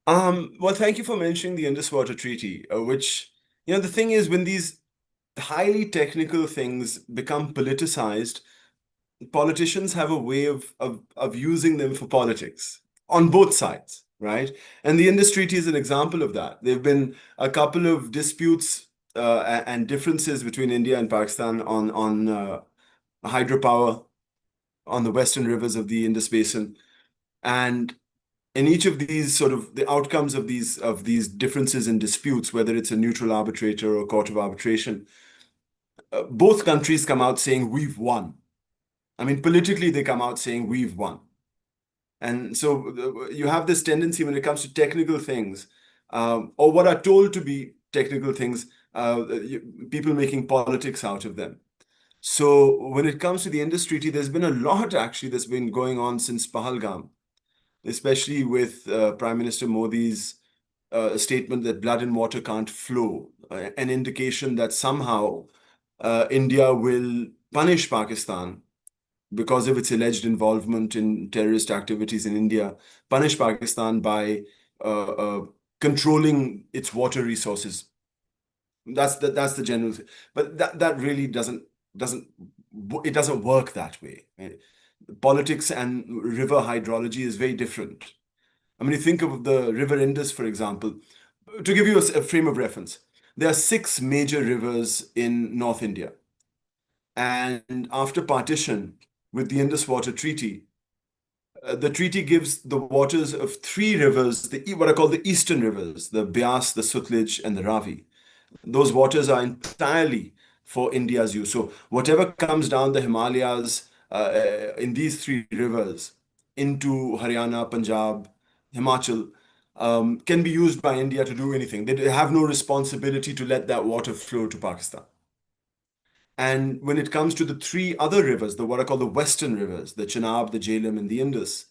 Well, thank you for mentioning the Indus Water Treaty, which, the thing is, when these highly technical things become politicized, politicians have a way of using them for politics on both sides, right? And the Indus Treaty is an example of that. There have been a couple of disputes and differences between India and Pakistan on hydropower on the western rivers of the Indus Basin. And in each of these sort of the outcomes of these differences and disputes, whether it's a neutral arbitrator or court of arbitration, both countries come out saying we've won. I mean, politically, they come out saying we've won. And so you have this tendency when it comes to technical things, or what are told to be technical things, people making politics out of them. So when it comes to the Indus Treaty, there's been a lot actually that's been going on since Pahalgam, especially with Prime Minister Modi's statement that blood and water can't flow, an indication that somehow India will punish Pakistan because of its alleged involvement in terrorist activities in India, punish Pakistan by controlling its water resources. That's the general thing. But that really doesn't work that way. Politics and river hydrology is very different. I mean, you think of the River Indus, for example. To give you a frame of reference, there are 6 major rivers in North India. And after partition with the Indus Water Treaty, the treaty gives the waters of 3 rivers, what are called the eastern rivers, the Beas, the Sutlej, and the Ravi. Those waters are entirely for India's use. So whatever comes down the Himalayas in these 3 rivers into Haryana, Punjab, Himachal, can be used by India to do anything. They have no responsibility to let that water flow to Pakistan. And when it comes to the 3 other rivers, what are called the western rivers, the Chenab, the Jhelum, and the Indus,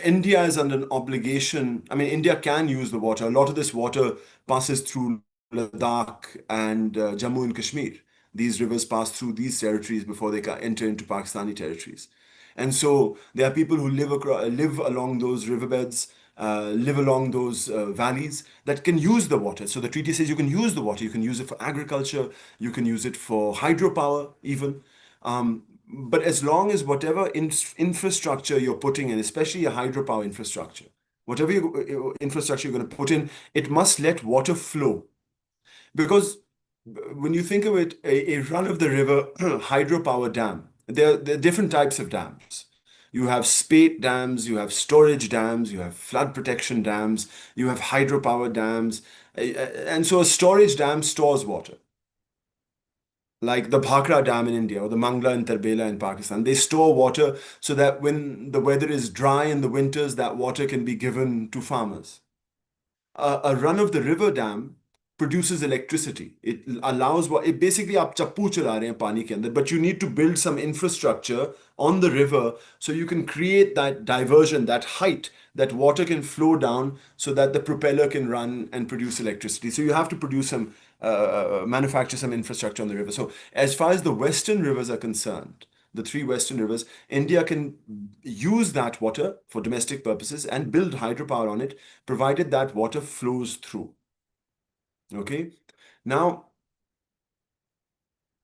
India is under an obligation. I mean, India can use the water. A lot of this water passes through Ladakh and Jammu and Kashmir. These rivers pass through these territories before they enter into Pakistani territories. And so there are people who live along those riverbeds, live along those valleys that can use the water. So the treaty says you can use the water, you can use it for agriculture, you can use it for hydropower even. But as long as whatever infrastructure you're putting in, especially a hydropower infrastructure, whatever infrastructure you're going to put in, it must let water flow. Because when you think of it, a run-of-the-river hydropower dam, there are different types of dams. You have spate dams, you have storage dams, you have flood protection dams, you have hydropower dams. And so a storage dam stores water. Like the Bhakra Dam in India or the Mangla and Tarbela in Pakistan. They store water so that when the weather is dry in the winters, that water can be given to farmers. A run-of-the-river dam produces electricity. It allows what it basically आप चप्पू चला रहे हैं पानी के अंदर, but you need to build some infrastructure on the river so you can create that diversion, that height, that water can flow down so that the propeller can run and produce electricity. So you have to produce some manufacture some infrastructure on the river. So as far as the western rivers are concerned, the three western rivers, India can use that water for domestic purposes and build hydropower on it, provided that water flows through. Okay? Now,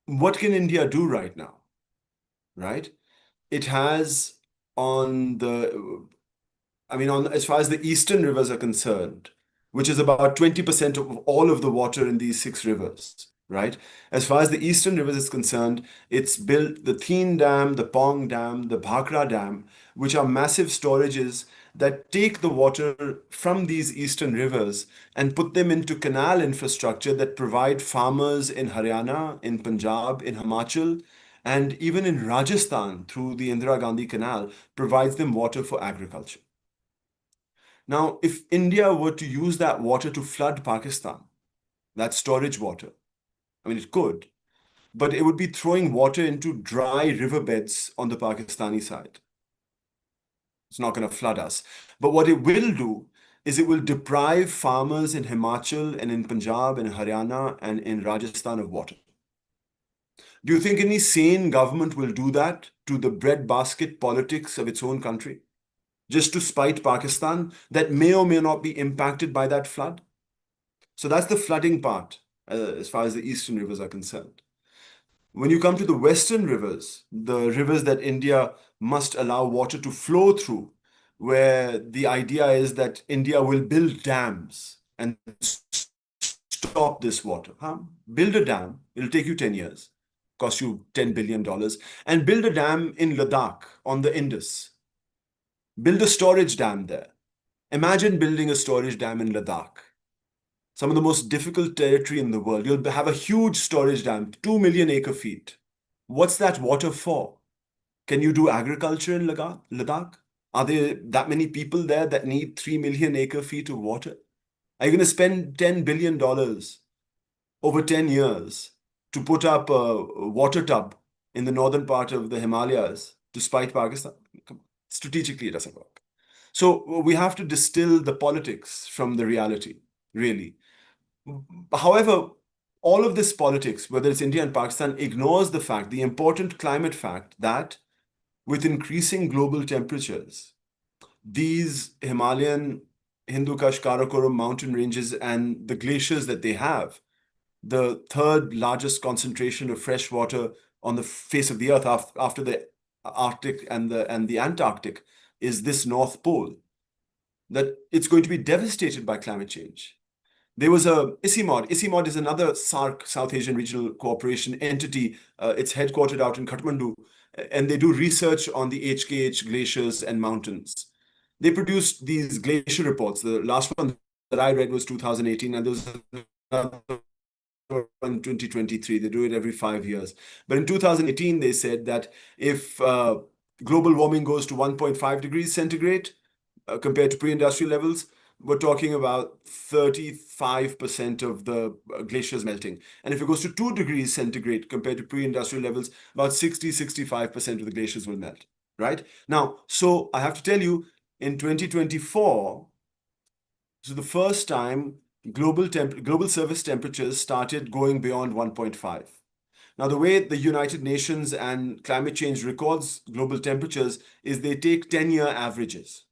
what can India do right now? Right? It has on as far as the eastern rivers are concerned, which is about 20% of all of the water in these 6 rivers, right? As far as the eastern rivers is concerned, it's built the Theen Dam, the Pong Dam, the Bhakra Dam, which are massive storages that take the water from these eastern rivers and put them into canal infrastructure that provide farmers in Haryana, in Punjab, in Himachal, and even in Rajasthan through the Indira Gandhi Canal, provides them water for agriculture. Now, if India were to use that water to flood Pakistan, that storage water, I mean, it could, but it would be throwing water into dry riverbeds on the Pakistani side. It's not going to flood us. But what it will do is it will deprive farmers in Himachal and in Punjab and Haryana and in Rajasthan of water. Do you think any sane government will do that to the breadbasket politics of its own country? Just to spite Pakistan that may or may not be impacted by that flood? So that's the flooding part as far as the eastern rivers are concerned. When you come to the western rivers, the rivers that India must allow water to flow through, where the idea is that India will build dams and stop this water. Build a dam, it'll take you 10 years, cost you $10 billion, and build a dam in Ladakh on the Indus. Build a storage dam there. Imagine building a storage dam in Ladakh, some of the most difficult territory in the world. You'll have a huge storage dam, 2 million acre feet. What's that water for? Can you do agriculture in Ladakh? Are there that many people there that need 3 million acre feet of water? Are you going to spend $10 billion over 10 years to put up a water tub in the northern part of the Himalayas to spite Pakistan? Strategically, it doesn't work. So we have to distill the politics from the reality, really. However, all of this politics, whether it's India and Pakistan, ignores the fact, the important climate fact, that with increasing global temperatures, these Himalayan, Hindu Kush, Karakoram mountain ranges and the glaciers that they have, the third largest concentration of fresh water on the face of the earth after the Arctic and the Antarctic, is this North Pole, that it's going to be devastated by climate change. There was a ICIMOD. ICIMOD is another SARC, South Asian Regional Cooperation entity. It's headquartered out in Kathmandu, and they do research on the HKH glaciers and mountains. They produced these glacier reports. The last one that I read was 2018, and there was another in 2023. They do it every 5 years. But in 2018, they said that if global warming goes to 1.5 degrees centigrade compared to pre-industrial levels, we're talking about 35% of the glaciers melting. And if it goes to 2 degrees centigrade compared to pre-industrial levels, about 60-65% of the glaciers will melt, right? Now, so I have to tell you, in 2024, so the first time global surface temperatures started going beyond 1.5. Now, the way the United Nations and climate change records global temperatures is they take 10-year averages.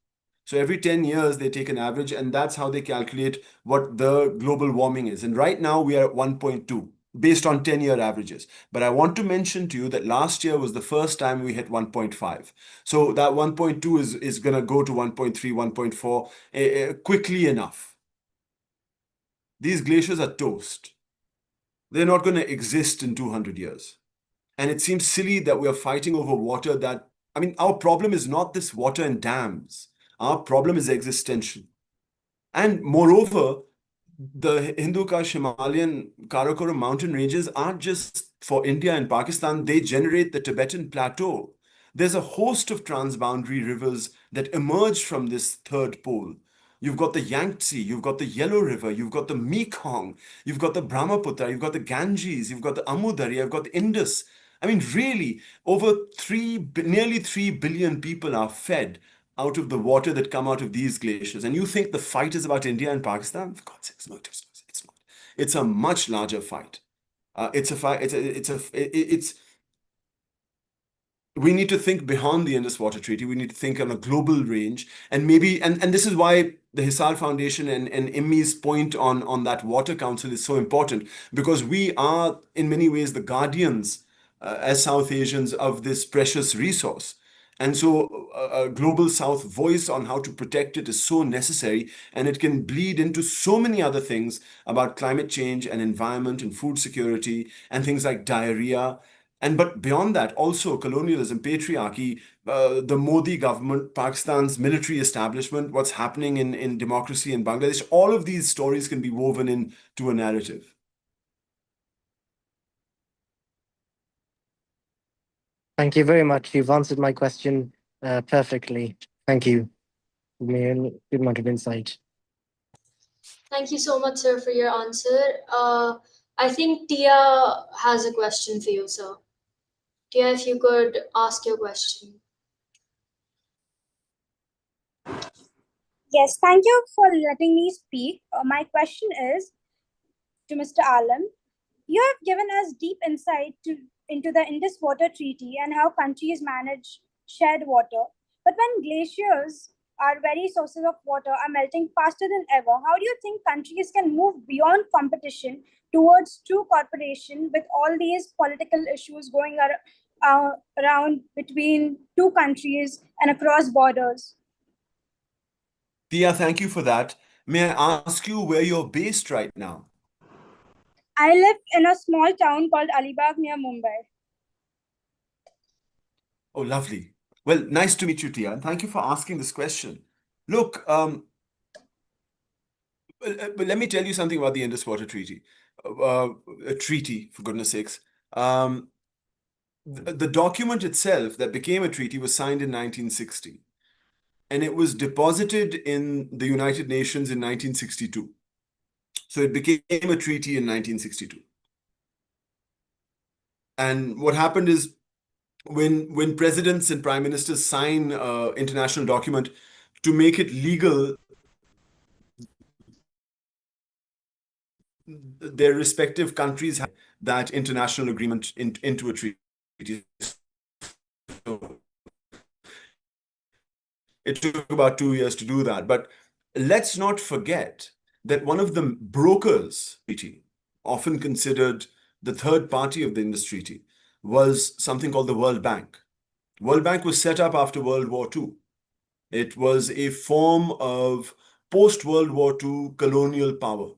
So every 10 years, they take an average, and that's how they calculate what the global warming is. And right now, we are at 1.2 based on 10-year averages. But I want to mention to you that last year was the first time we hit 1.5. So that 1.2 is going to go to 1.3, 1.4 quickly enough. These glaciers are toast. They're not going to exist in 200 years. And it seems silly that we are fighting over water that, I mean, our problem is not this water and dams. Our problem is existential. And moreover, the Hindu Kush Himalayan Karakoram mountain ranges aren't just for India and Pakistan, they generate the Tibetan plateau. There's a host of transboundary rivers that emerge from this third pole. You've got the Yangtze, you've got the Yellow River, you've got the Mekong, you've got the Brahmaputra, you've got the Ganges, you've got the Amudarya, you've got the Indus. I mean, really, nearly 3 billion people are fed out of the water that come out of these glaciers. And you think the fight is about India and Pakistan? For God's sakes, no, it's not. It's a much larger fight. It's a fight. We need to think beyond the Indus Water Treaty. We need to think on a global range, and maybe, and this is why the Hisar Foundation and IMMI's point on that water council is so important, because we are in many ways the guardians as South Asians of this precious resource. And so a global South voice on how to protect it is so necessary, and it can bleed into so many other things about climate change and environment and food security and things like diarrhea. But beyond that, also colonialism, patriarchy, the Modi government, Pakistan's military establishment, what's happening in democracy in Bangladesh, all of these stories can be woven into a narrative. Thank you very much. You've answered my question perfectly. Thank you. Give me a good amount of insight. Thank you so much, sir, for your answer. I think Tia has a question for you, sir. Tia, if you could ask your question. Yes, thank you for letting me speak. My question is to Mr. Alam. You have given us deep insight into the Indus Water Treaty and how countries manage shared water. But when glaciers, our very sources of water, are melting faster than ever, how do you think countries can move beyond competition towards true cooperation with all these political issues going around between two countries and across borders? Tia, thank you for that. May I ask you where you're based right now? I live in a small town called Alibag near Mumbai. Oh, lovely. Well, nice to meet you, Tia, and thank you for asking this question. Look, but let me tell you something about the Indus Water Treaty. A treaty, for goodness sakes. The document itself that became a treaty was signed in 1960, and it was deposited in the United Nations in 1962. So it became a treaty in 1962. And what happened is, when presidents and prime ministers sign an international document, to make it legal, their respective countries have that international agreement into a treaty. So it took about 2 years to do that. But let's not forget that one of the brokers, often considered the third party of the Indus Treaty, was something called the World Bank. World Bank was set up after World War II. It was a form of post-World War II colonial power.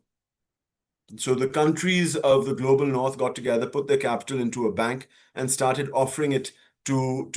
So the countries of the global north got together, put their capital into a bank, and started offering it to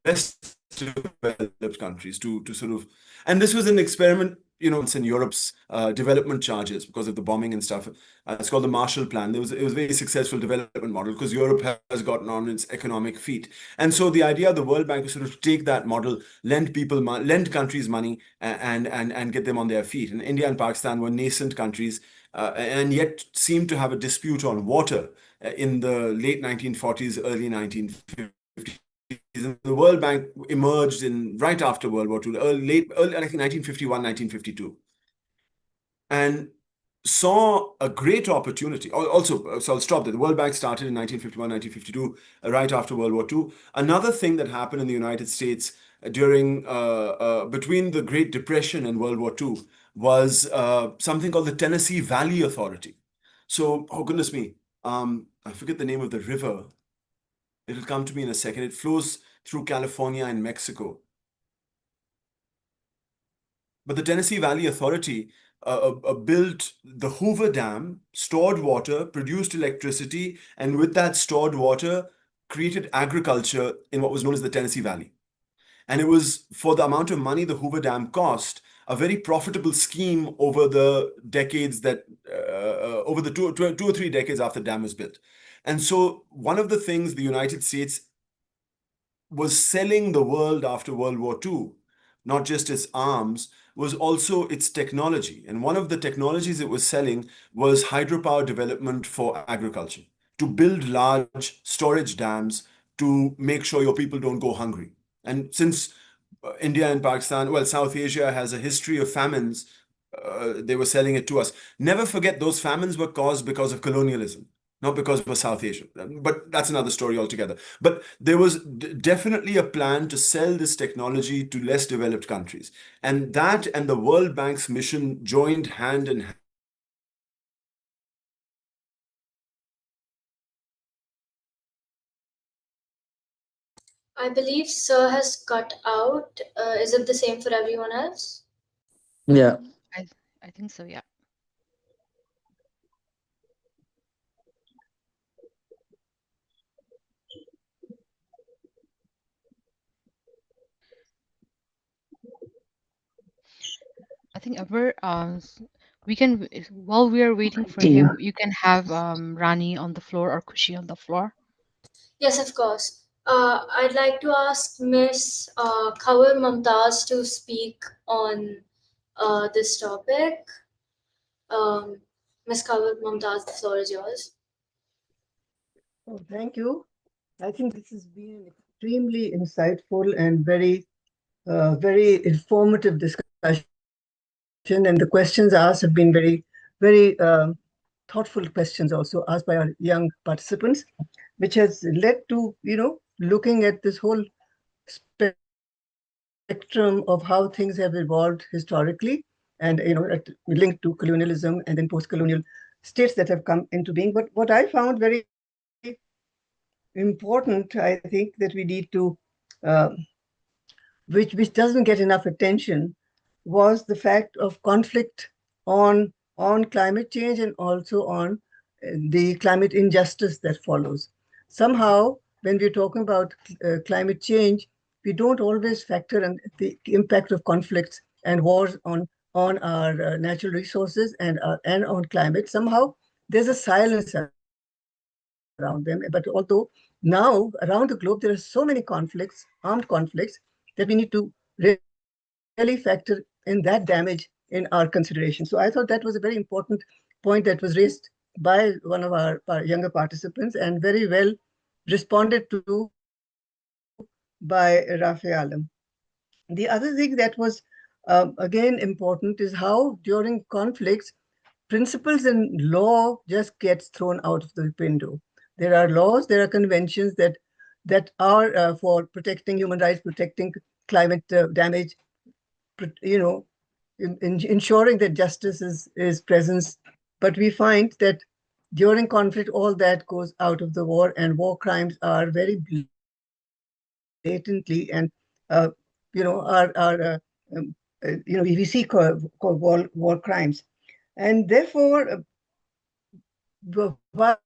less developed countries to sort of, and this was an experiment, it's in Europe's development charges because of the bombing and stuff. It's called the Marshall Plan. It was a very successful development model because Europe has gotten on its economic feet. And so the idea of the World Bank was sort of take that model, lend countries money and get them on their feet. And India and Pakistan were nascent countries and yet seemed to have a dispute on water in the late 1940s, early 1950s. The World Bank emerged right after World War II, late, I think 1951, 1952. And saw a great opportunity. Also, so I'll stop there. The World Bank started in 1951, 1952, right after World War II. Another thing that happened in the United States during between the Great Depression and World War II was something called the Tennessee Valley Authority. So, oh goodness me, I forget the name of the river. It'll come to me in a second. It flows through California and Mexico. But the Tennessee Valley Authority built the Hoover Dam, stored water, produced electricity, and with that stored water, created agriculture in what was known as the Tennessee Valley. And it was, for the amount of money the Hoover Dam cost, a very profitable scheme over the decades that, over the two or three decades after the dam was built. And so one of the things the United States was selling the world after World War II, not just its arms, was also its technology. And one of the technologies it was selling was hydropower development for agriculture, to build large storage dams to make sure your people don't go hungry. And since India and Pakistan, well, South Asia has a history of famines, they were selling it to us. Never forget, those famines were caused because of colonialism, not because we're South Asian. But that's another story altogether. But there was definitely a plan to sell this technology to less developed countries. And that and the World Bank's mission joined hand in hand. I believe Sir has cut out. Is it the same for everyone else? Yeah. I think so, yeah. I think Abir, we can, while we are waiting for him, you can have Rani on the floor or Khushi on the floor. Yes, of course. I'd like to ask Miss Khawar Mumtaz to speak on this topic. Miss Khawar Mumtaz, the floor is yours. Oh, thank you. I think this has been extremely insightful and very informative discussion. And the questions asked have been very thoughtful questions also asked by our young participants, which has led to, looking at this whole spectrum of how things have evolved historically and, linked to colonialism and then post-colonial states that have come into being. But what I found very important, I think, that we need to, which doesn't get enough attention, was the fact of conflict on climate change and also on the climate injustice that follows. Somehow, when we're talking about climate change, we don't always factor in the impact of conflicts and wars on our natural resources and on climate. Somehow, there's a silence around them. But although now around the globe there are so many conflicts, armed conflicts, that we need to really factor in that damage in our consideration. So I thought that was a very important point that was raised by one of our younger participants and very well responded to by Rafay. The other thing that was again important is how during conflicts, principles in law just gets thrown out of the window. There are laws, there are conventions that are for protecting human rights, protecting climate damage, ensuring that justice is present. But we find that during conflict, all that goes out of the war, and war crimes are very blatantly and we see war crimes, and therefore why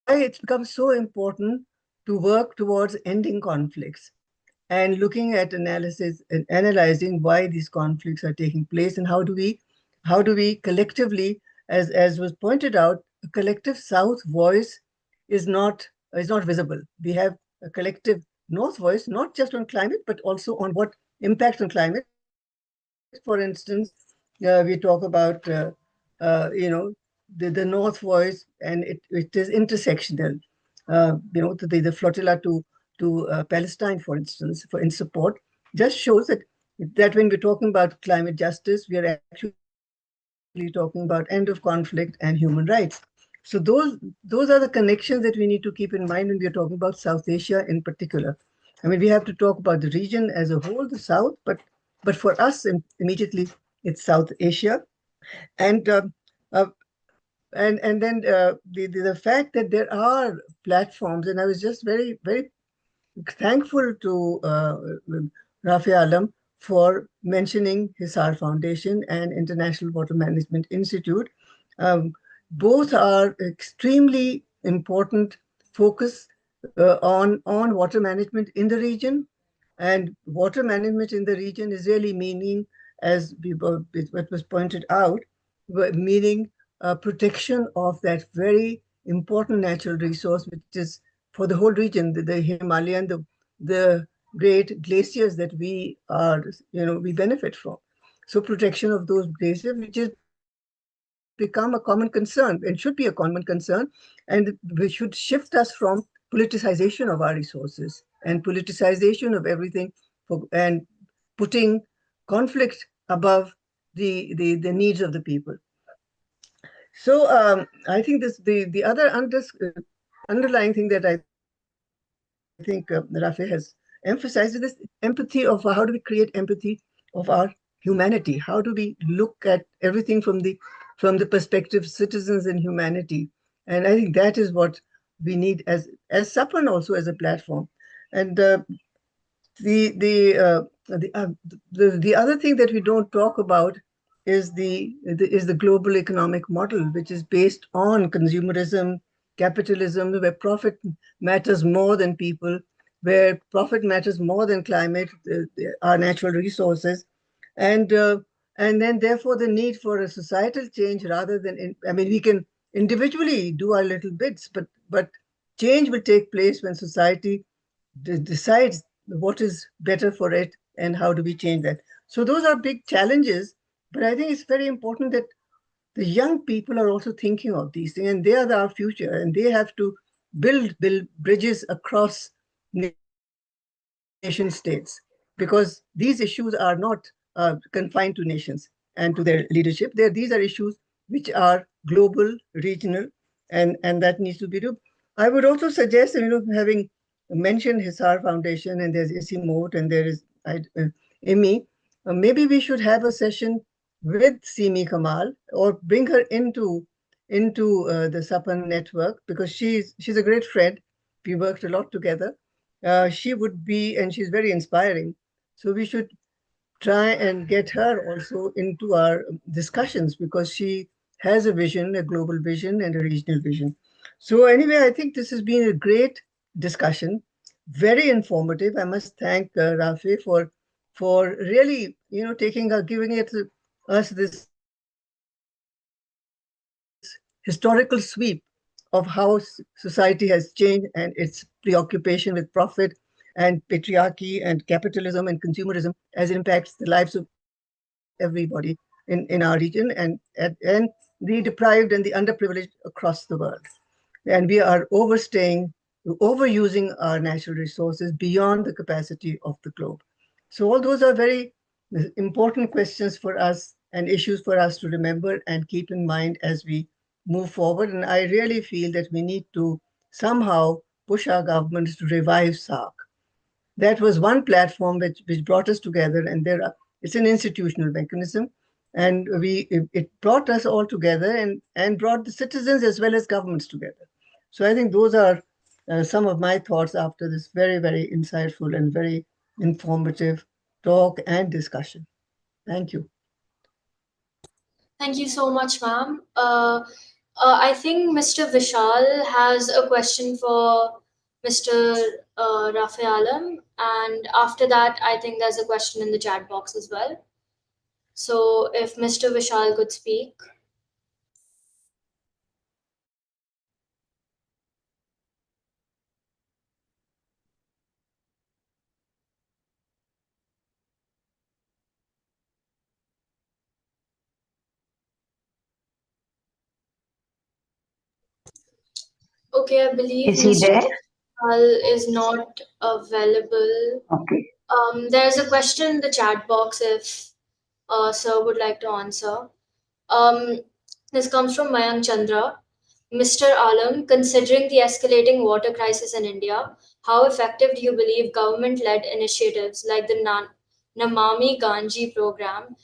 it's become so important to work towards ending conflicts and looking at analysis and analyzing why these conflicts are taking place and how do we collectively, as was pointed out, a collective South voice is not visible. We have a collective North voice, not just on climate, but also on what impacts on climate. For instance, we talk about the North voice, and it is intersectional. The flotilla to Palestine, for instance, in support, just shows that when we're talking about climate justice, we are actually talking about end of conflict and human rights. So those are the connections that we need to keep in mind when we are talking about South Asia in particular. I mean, we have to talk about the region as a whole, the South, but for us immediately, it's South Asia, and uh, and then the fact that there are platforms, and I was just very thankful to Rafay Alam for mentioning Hisar Foundation and International Water Management Institute. Um, Both are extremely important focus on water management in the region. And water management in the region is really meaning, as what was pointed out, meaning protection of that very important natural resource, which is for the whole region, the Himalayan, the great glaciers that we are, we benefit from. So protection of those glaciers, which has become a common concern and should be a common concern, and we should shift us from politicization of our resources and politicization of everything and putting conflict above the needs of the people. So I think the other underlying thing that I think Rafi has emphasized is this empathy of how do we create empathy of our humanity? How do we look at everything from the perspective of citizens and humanity? And I think that is what we need as Sapan also as a platform. And the the, uh, the other thing that we don't talk about is the global economic model, which is based on consumerism, capitalism, where profit matters more than people, where profit matters more than climate, our natural resources, and uh, and then therefore the need for a societal change rather than I mean, we can individually do our little bits, but change will take place when society decides what is better for it and how do we change that. So those are big challenges, but I think it's very important that the young people are also thinking of these things, and they are our future, and they have to build bridges across nation states, because these issues are not confined to nations and to their leadership. These are issues which are global, regional, and that needs to be done. I would also suggest, having mentioned Hisar Foundation, and there's Isimote, and there is Imi, maybe we should have a session with Simi Kamal or bring her into the Sapan network, because she's a great friend. We worked a lot together. She would be, and she's very inspiring. So we should try and get her also into our discussions, because she has a vision, a global vision and a regional vision. So anyway, I think this has been a great discussion, very informative. I must thank Rafi for really, giving us this historical sweep of how society has changed and its preoccupation with profit and patriarchy and capitalism and consumerism as it impacts the lives of everybody in our region and the deprived and the underprivileged across the world. And we are overusing our natural resources beyond the capacity of the globe. So all those are very important questions for us and issues for us to remember and keep in mind as we move forward. And I really feel that we need to somehow push our governments to revive SARC. That was one platform which brought us together, and it's an institutional mechanism, and it brought us all together and brought the citizens as well as governments together. So I think those are some of my thoughts after this very insightful and very informative talk and discussion. Thank you. Thank you so much, ma'am. I think Mr. Vishal has a question for Mr. Rafay Alam, and after that, I think there's a question in the chat box as well. So if Mr. Vishal could speak. Okay, I believe Is he Mr. there? Vishal is not available. Okay. There's a question in the chat box if Sir would like to answer. This comes from Mayank Chandra. Mr. Alam, considering the escalating water crisis in India, how effective do you believe government-led initiatives like the Namami Gange program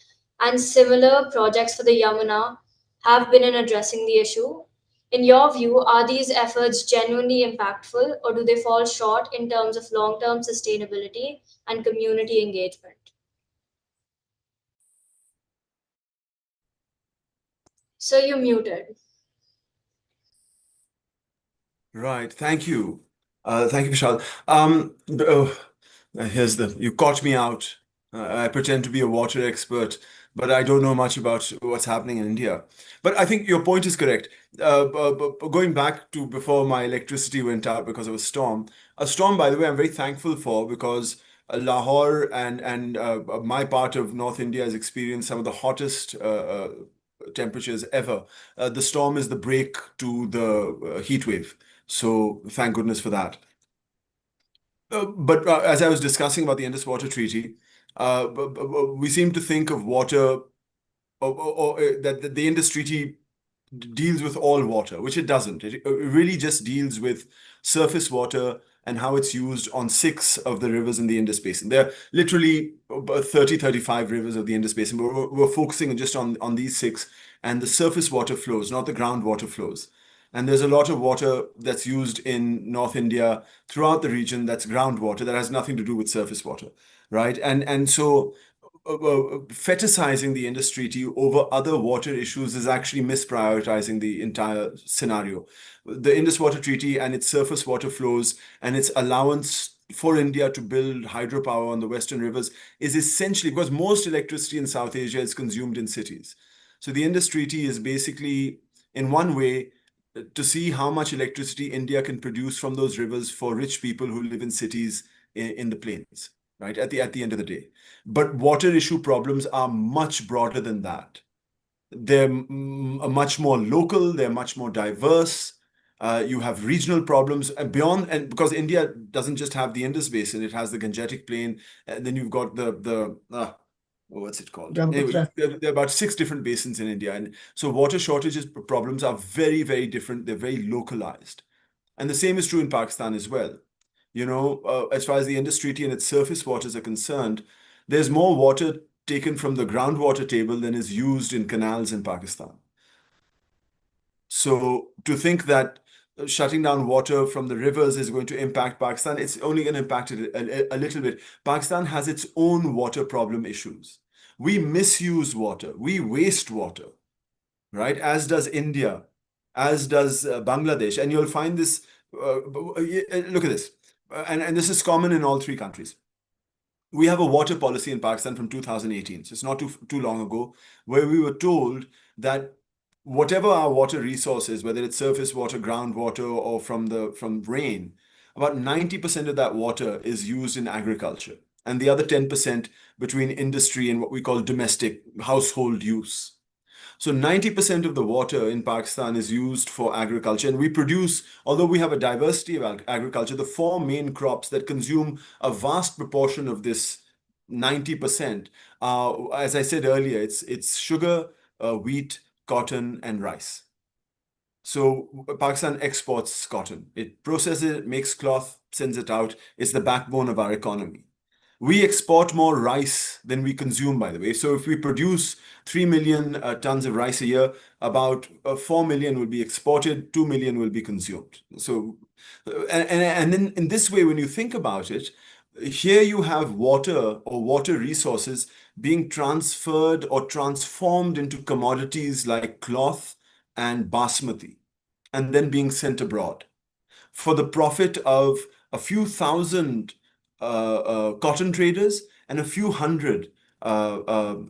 and similar projects for the Yamuna have been in addressing the issue? In your view, are these efforts genuinely impactful, or do they fall short in terms of long-term sustainability and community engagement? So you're muted. Right. Thank you. Thank you, Vishal. You caught me out. I pretend to be a water expert, but I don't know much about what's happening in India. But I think your point is correct. Going back to before my electricity went out because of a storm, by the way, I'm very thankful for because Lahore and my part of North India has experienced some of the hottest temperatures ever. The storm is the break to the heat wave. So thank goodness for that. But as I was discussing about the Indus Water Treaty, we seem to think of water, that the Indus Treaty deals with all water, which it doesn't. It really just deals with surface water and how it's used on 6 of the rivers in the Indus Basin. There are literally about 30, 35 rivers of the Indus Basin, but we're focusing just on these 6 and the surface water flows, not the groundwater flows. And there's a lot of water that's used in North India throughout the region that's groundwater that has nothing to do with surface water, right? And so fetishizing the Indus Treaty over other water issues is actually misprioritizing the entire scenario. The Indus Water Treaty and its surface water flows and its allowance for India to build hydropower on the western rivers is essentially because most electricity in South Asia is consumed in cities. So the Indus Treaty is basically, in one way, to see how much electricity India can produce from those rivers for rich people who live in cities in the plains, right? At the end of the day. But water issue problems are much broader than that. They're much more local, they're much more diverse. You have regional problems beyond, and because India doesn't just have the Indus Basin, it has the Gangetic Plain, and then you've got what's it called? Anyway, there are about 6 different basins in India. And so water shortages problems are very, very different. They're very localized. And the same is true in Pakistan as well. As far as the Indus Treaty and its surface waters are concerned, there's more water taken from the groundwater table than is used in canals in Pakistan. So to think that shutting down water from the rivers is going to impact Pakistan, it's only going to impact it a little bit. Pakistan has its own water problem issues. We misuse water. We waste water, right? As does India, as does Bangladesh. And you'll find this, look at this. And this is common in all 3 countries. We have a water policy in Pakistan from 2018, so it's not too long ago, where we were told that whatever our water resource is, whether it's surface water, groundwater, or from rain, about 90% of that water is used in agriculture, and the other 10% between industry and what we call domestic household use. So 90% of the water in Pakistan is used for agriculture, and we produce, although we have a diversity of agriculture, the 4 main crops that consume a vast proportion of this 90%, as I said earlier, it's sugar, wheat, cotton, and rice. So Pakistan exports cotton. It processes it, makes cloth, sends it out. It's the backbone of our economy. We export more rice than we consume, by the way. So if we produce 3 million tons of rice a year, about 4 million will be exported, 2 million will be consumed. So, and then in this way, when you think about it, here you have water or water resources being transferred or transformed into commodities like cloth and basmati, and then being sent abroad for the profit of a few thousand cotton traders and a few hundred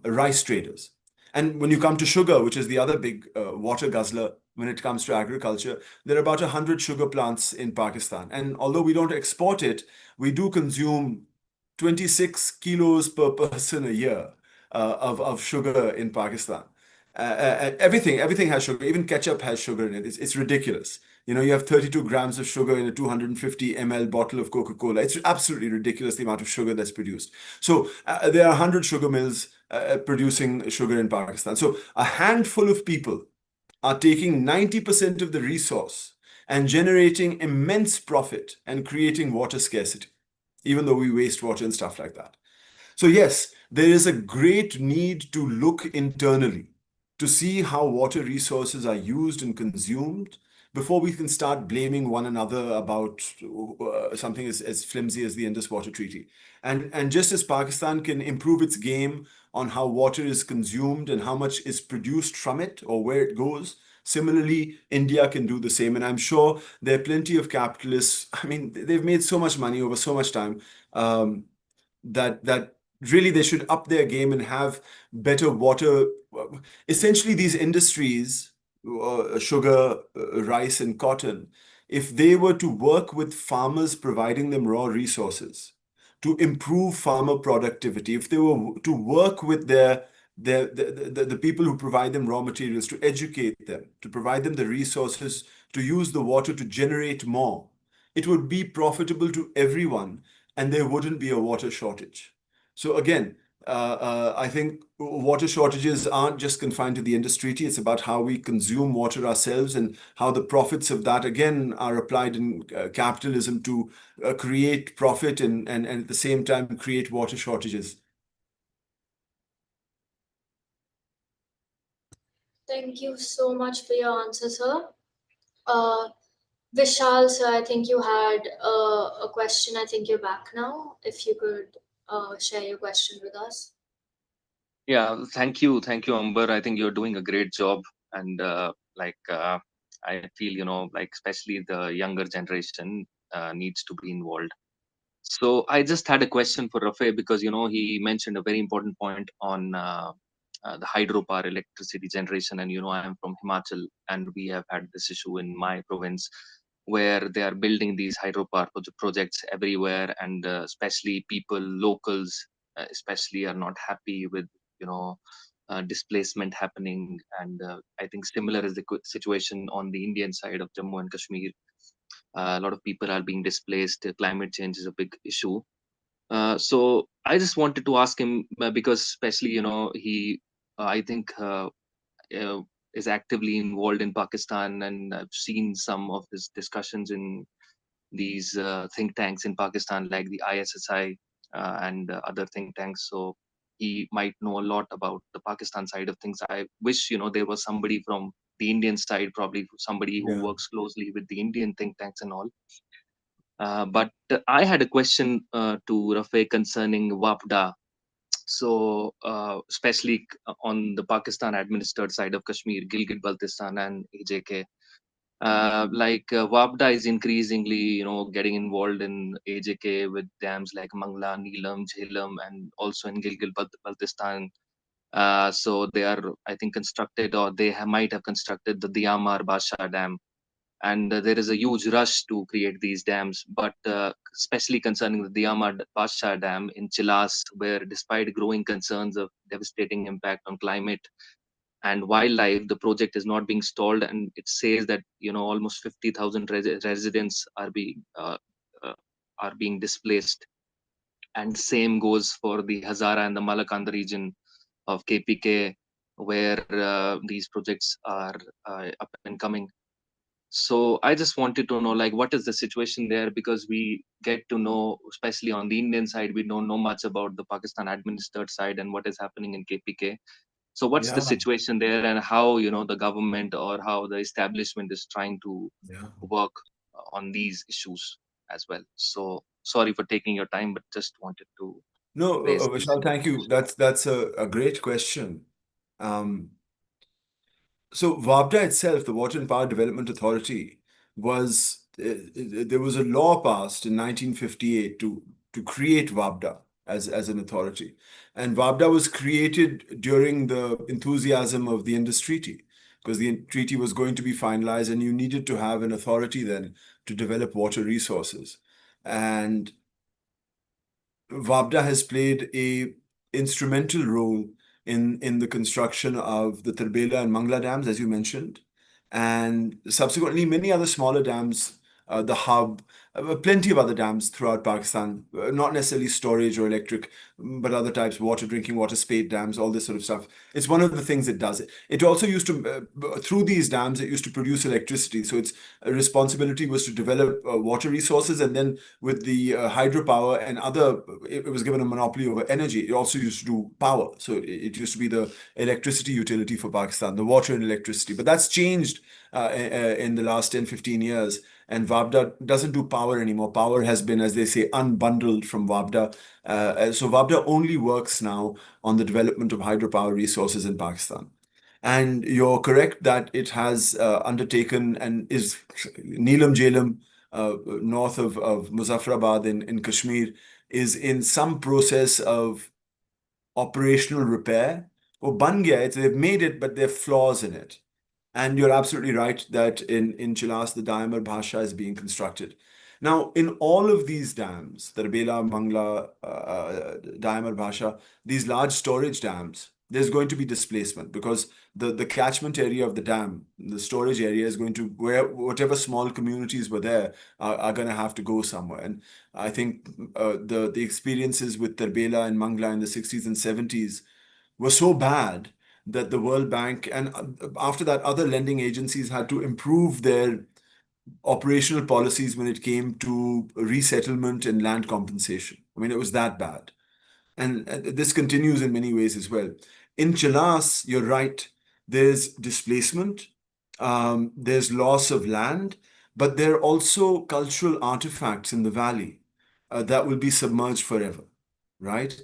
rice traders. And when you come to sugar, which is the other big water guzzler when it comes to agriculture, there are about 100 sugar plants in Pakistan. And although we don't export it, we do consume 26 kilos per person a year of sugar in Pakistan. Everything has sugar. Even ketchup has sugar in it. It's ridiculous. You have 32 grams of sugar in a 250 ml bottle of Coca-Cola. It's absolutely ridiculous the amount of sugar that's produced. So there are 100 sugar mills producing sugar in Pakistan. So a handful of people are taking 90% of the resource and generating immense profit and creating water scarcity, even though we waste water and stuff like that. So yes, there is a great need to look internally to see how water resources are used and consumed before we can start blaming one another about something as flimsy as the Indus Water Treaty. And just as Pakistan can improve its game on how water is consumed and how much is produced from it or where it goes, similarly, India can do the same. And I'm sure there are plenty of capitalists. I mean, they've made so much money over so much time. That really they should up their game and have better water. Essentially, these industries, sugar, rice, and cotton, if they were to work with farmers providing them raw resources to improve farmer productivity, if they were to work with the people who provide them raw materials, to educate them, to provide them the resources to use the water to generate more, it would be profitable to everyone and there wouldn't be a water shortage. So again, I think water shortages aren't just confined to the Indus Treaty. It's about how we consume water ourselves and how the profits of that, again, are applied in capitalism to create profit and at the same time create water shortages. Thank you so much for your answer, sir. Vishal, sir, I think you had a question. I think you're back now. If you could share your question with us. Yeah, thank you, Amber. I think you're doing a great job, and I feel like especially the younger generation needs to be involved. So I just had a question for Rafay because he mentioned a very important point on the hydropower electricity generation, and I am from Himachal, and we have had this issue in my province where they are building these hydropower projects everywhere, and especially people, locals, especially are not happy with displacement happening, and I think similar is the situation on the Indian side of Jammu and Kashmir. A lot of people are being displaced. Climate change is a big issue. So I just wanted to ask him because, especially, he, I think, uh, is actively involved in Pakistan, and I've seen some of his discussions in these think tanks in Pakistan, like the ISSI and other think tanks. So he might know a lot about the Pakistan side of things. I wish there was somebody from the Indian side, probably somebody who Yeah. works closely with the Indian think tanks and all. But I had a question to Rafay concerning WAPDA. So, especially on the Pakistan administered side of Kashmir, Gilgit Baltistan and AJK, WAPDA is increasingly, getting involved in AJK with dams like Mangla, Neelam, Jhelum, and also in Gilgit Baltistan. So they are, I think, constructed, or they might have constructed the Diamar Basha Dam, and there is a huge rush to create these dams. But especially concerning the Diamar Basha Dam in Chilas, where despite growing concerns of devastating impact on climate and wildlife, the project is not being stalled, and it says that almost 50,000 residents uh, are being displaced, and same goes for the Hazara and the Malakand region of KPK, where these projects are up and coming. So I just wanted to know, like, what is the situation there? Because we get to know, especially on the Indian side, we don't know much about the Pakistan administered side and what is happening in KPK. So what's the Yeah. situation there, and how the government or how the establishment is trying to Yeah. work on these issues as well? So sorry for taking your time, but just wanted to No, raise these Vishal, thank you. That's a great question. So WAPDA itself, the Water and Power Development Authority, was there was a law passed in 1958 to create WAPDA as an authority, and WAPDA was created during the enthusiasm of the Indus Treaty, because the treaty was going to be finalized, and you needed to have an authority then to develop water resources, and WAPDA has played a instrumental role in the construction of the Tarbela and Mangla dams, as you mentioned, and subsequently many other smaller dams, the Hub, plenty of other dams throughout Pakistan, not necessarily storage or electric, but other types, water, drinking water, spade dams, all this sort of stuff. It's one of the things it does. It also used to, through these dams, it used to produce electricity. So its responsibility was to develop water resources, and then with the hydropower and other, it was given a monopoly over energy. It also used to do power. So it used to be the electricity utility for Pakistan, the water and electricity. But that's changed in the last 10, 15 years. And VABDA doesn't do power anymore. Power has been, as they say, unbundled from VABDA. So VABDA only works now on the development of hydropower resources in Pakistan. And you're correct that it has undertaken and is Neelam Jhelum, north of Muzaffarabad in Kashmir, is in some process of operational repair. Or ban gaya, they've made it, but there are flaws in it. And you're absolutely right that in Chilas, the Diamar Bhasha is being constructed. Now, in all of these dams, the Rabela, Mangla, Diamar Bhasha, these large storage dams, there's going to be displacement because the catchment area of the dam, the storage area is going to, where whatever small communities were there are going to have to go somewhere. And I think the experiences with Tarbela and Mangla in the 60s and 70s were so bad that the World Bank and after that other lending agencies had to improve their operational policies when it came to resettlement and land compensation. I mean, it was that bad. And this continues in many ways as well. In Chilas, you're right, there's displacement, there's loss of land, but there are also cultural artifacts in the valley that will be submerged forever, right?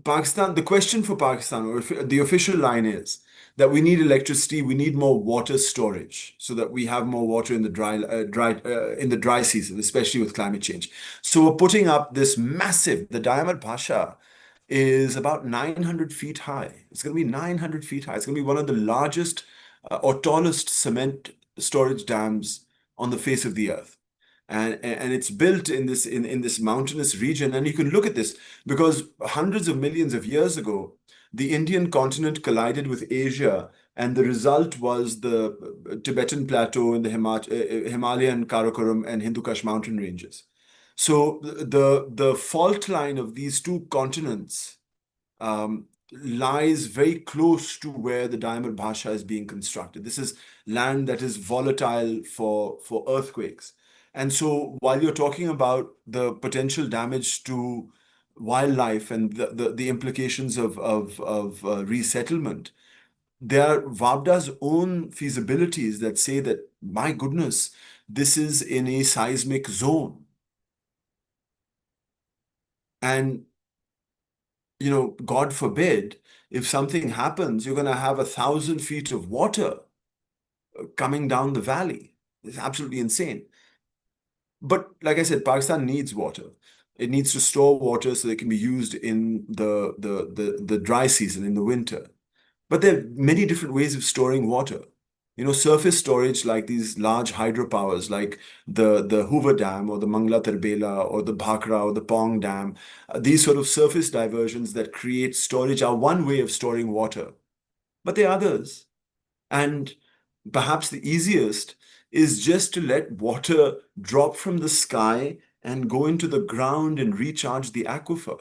Pakistan, the question for Pakistan, or the official line is that we need electricity, we need more water storage so that we have more water in the dry season, especially with climate change. So we're putting up this massive, the Diamond Pasha is about 900 feet high. It's going to be 900 feet high. It's going to be one of the largest or tallest cement storage dams on the face of the earth. And it's built in this mountainous region. And you can look at this because hundreds of millions of years ago, the Indian continent collided with Asia, and the result was the Tibetan Plateau and the Himalayan Karakoram and Hindu Kush mountain ranges. So the fault line of these two continents lies very close to where the Diamond Bhasha is being constructed. This is land that is volatile for earthquakes. And so while you're talking about the potential damage to wildlife and the implications of resettlement, there are VABDA's own feasibilities that say that, my goodness, this is in a seismic zone. And, you know, God forbid, if something happens, you're going to have 1,000 feet of water coming down the valley. It's absolutely insane. But like I said, Pakistan needs water. It needs to store water so it can be used in the dry season, in the winter. But there are many different ways of storing water. You know, surface storage like these large hydropowers, like the Hoover Dam or the Mangla Tarbela or the Bhakra or the Pong Dam, these sort of surface diversions that create storage are one way of storing water. But there are others. And perhaps the easiest is just to let water drop from the sky and go into the ground and recharge the aquifer.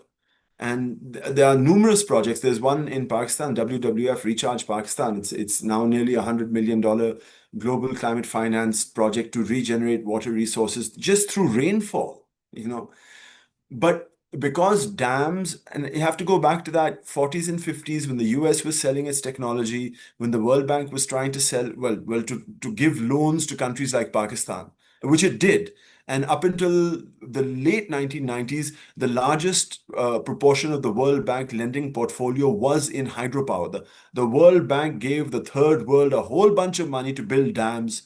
And there are numerous projects. There's one in Pakistan, WWF Recharge Pakistan. It's now nearly $100 million global climate finance project to regenerate water resources just through rainfall, you know. But because dams, and you have to go back to that 40s and 50s when the US was selling its technology, when the World Bank was trying to sell, to give loans to countries like Pakistan, which it did. And up until the late 1990s, the largest proportion of the World Bank lending portfolio was in hydropower. The World Bank gave the third world a whole bunch of money to build dams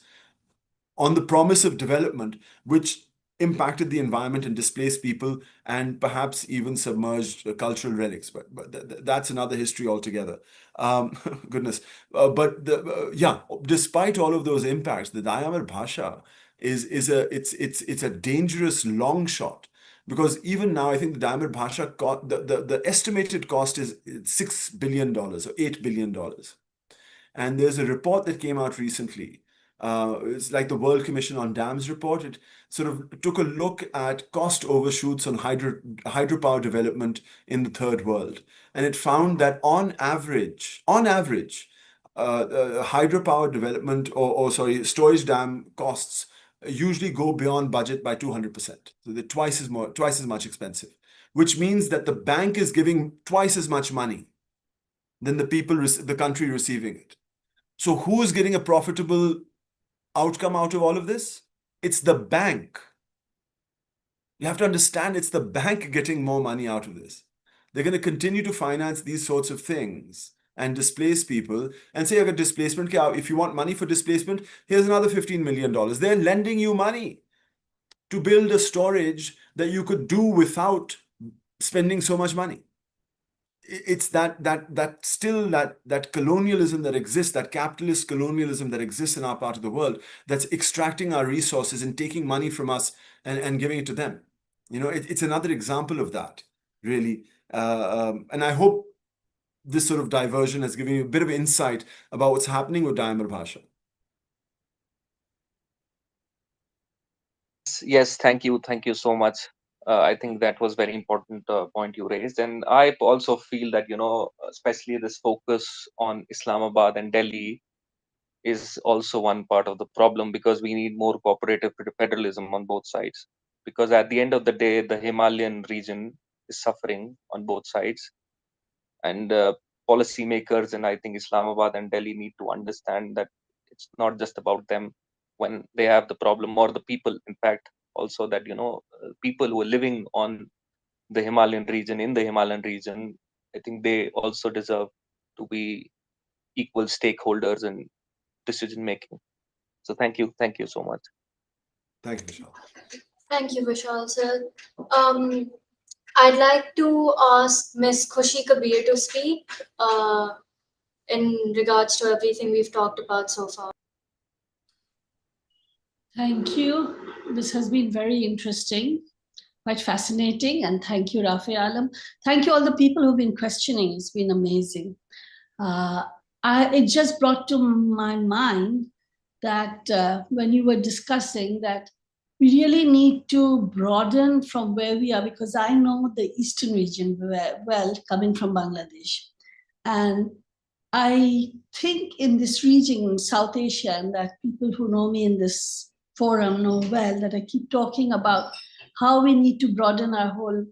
on the promise of development, which impacted the environment and displaced people and perhaps even submerged cultural relics. But that's another history altogether. Goodness. Despite all of those impacts, the Dayamar Bhasha it's a dangerous long shot. Because even now, I think the Diamond Bhasha, the estimated cost is $6 billion or $8 billion. And there's a report that came out recently It's like the World Commission on Dams report. It sort of took a look at cost overshoots on hydropower development in the third world. And it found that on average, hydropower development or storage dam costs usually go beyond budget by 200%. So they're twice as much expensive, which means that the bank is giving twice as much money than the country receiving it. So who is getting a profitable outcome out of all of this? It's the bank. You have to understand it's the bank getting more money out of this. They're going to continue to finance these sorts of things and displace people and say, okay, displacement, if you want money for displacement, here's another $15 million. They're lending you money to build a storage that you could do without spending so much money. It's that colonialism that exists, that capitalist colonialism that exists in our part of the world, that's extracting our resources and taking money from us and giving it to them. It's another example of that, really. And I hope this sort of diversion has given you a bit of insight about what's happening with Dayamar Bhasha. Yes, thank you so much. I think that was very important point you raised, and I also feel that especially this focus on Islamabad and Delhi is also one part of the problem, because we need more cooperative federalism on both sides. Because at the end of the day, the Himalayan region is suffering on both sides, and policymakers and I think Islamabad and Delhi need to understand that it's not just about them when they have the problem, or the people, in fact, also that people who are living on the Himalayan region, in the Himalayan region, I think they also deserve to be equal stakeholders in decision making. So thank you so much. Thank you, Vishal. Thank you, Vishal sir. I'd like to ask Ms. Khushi Kabir to speak in regards to everything we've talked about so far. Thank you. This has been very interesting, quite fascinating, and thank you, Rafay Alam. Thank you all the people who've been questioning. It's been amazing. It just brought to my mind that when you were discussing that we really need to broaden from where we are, because I know the eastern region well, coming from Bangladesh. And I think in this region, South Asia, and that people who know me in this forum know well, that I keep talking about how we need to broaden our whole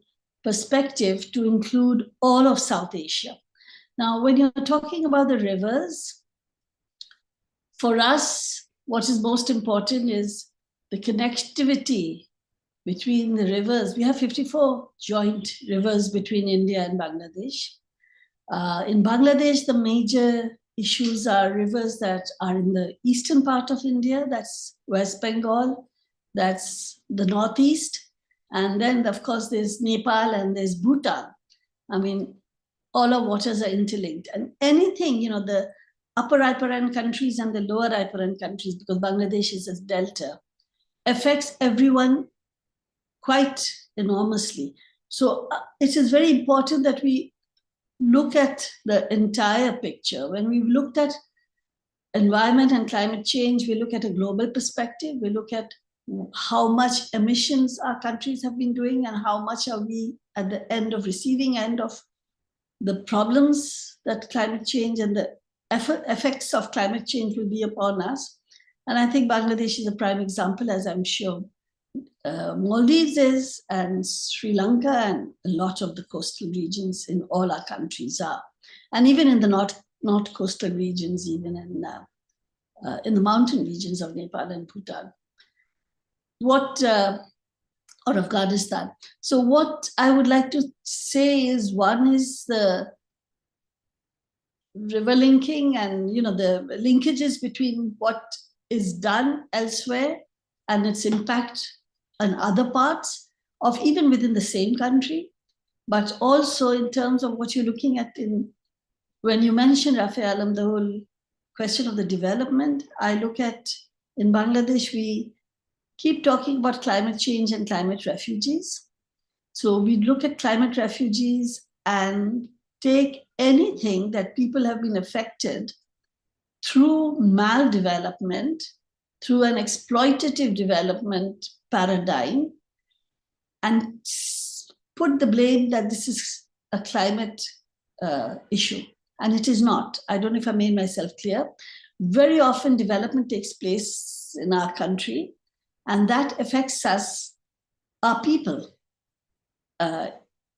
perspective to include all of South Asia. Now, when you're talking about the rivers, for us, what is most important is the connectivity between the rivers. We have 54 joint rivers between India and Bangladesh. In Bangladesh, the major issues are rivers that are in the eastern part of India, that's West Bengal, that's the northeast, and then of course there's Nepal and there's Bhutan. I mean, all our waters are interlinked, and anything, the upper Iparan countries and the lower Iparan countries, because Bangladesh is a delta, affects everyone quite enormously. So it is very important that we look at the entire picture. When we've looked at environment and climate change, we look at a global perspective. We look at how much emissions our countries have been doing and how much are we at the receiving end of the problems that climate change and the effects of climate change will be upon us. And I think Bangladesh is a prime example, as I'm sure Maldives is, and Sri Lanka, and a lot of the coastal regions in all our countries are. And even in the not coastal regions, even in the mountain regions of Nepal and Bhutan. Or Afghanistan. So what I would like to say is, one is the river linking and the linkages between what is done elsewhere and its impact on other parts of even within the same country, but also in terms of what you're looking at when you mention, Rafay Alam, the whole question of the development. I look at, in Bangladesh, we keep talking about climate change and climate refugees. So we look at climate refugees and take anything that people have been affected through maldevelopment through an exploitative development paradigm and put the blame that this is a climate issue. And it is not. I don't know if I made myself clear. Very often development takes place in our country, and that affects us, our people.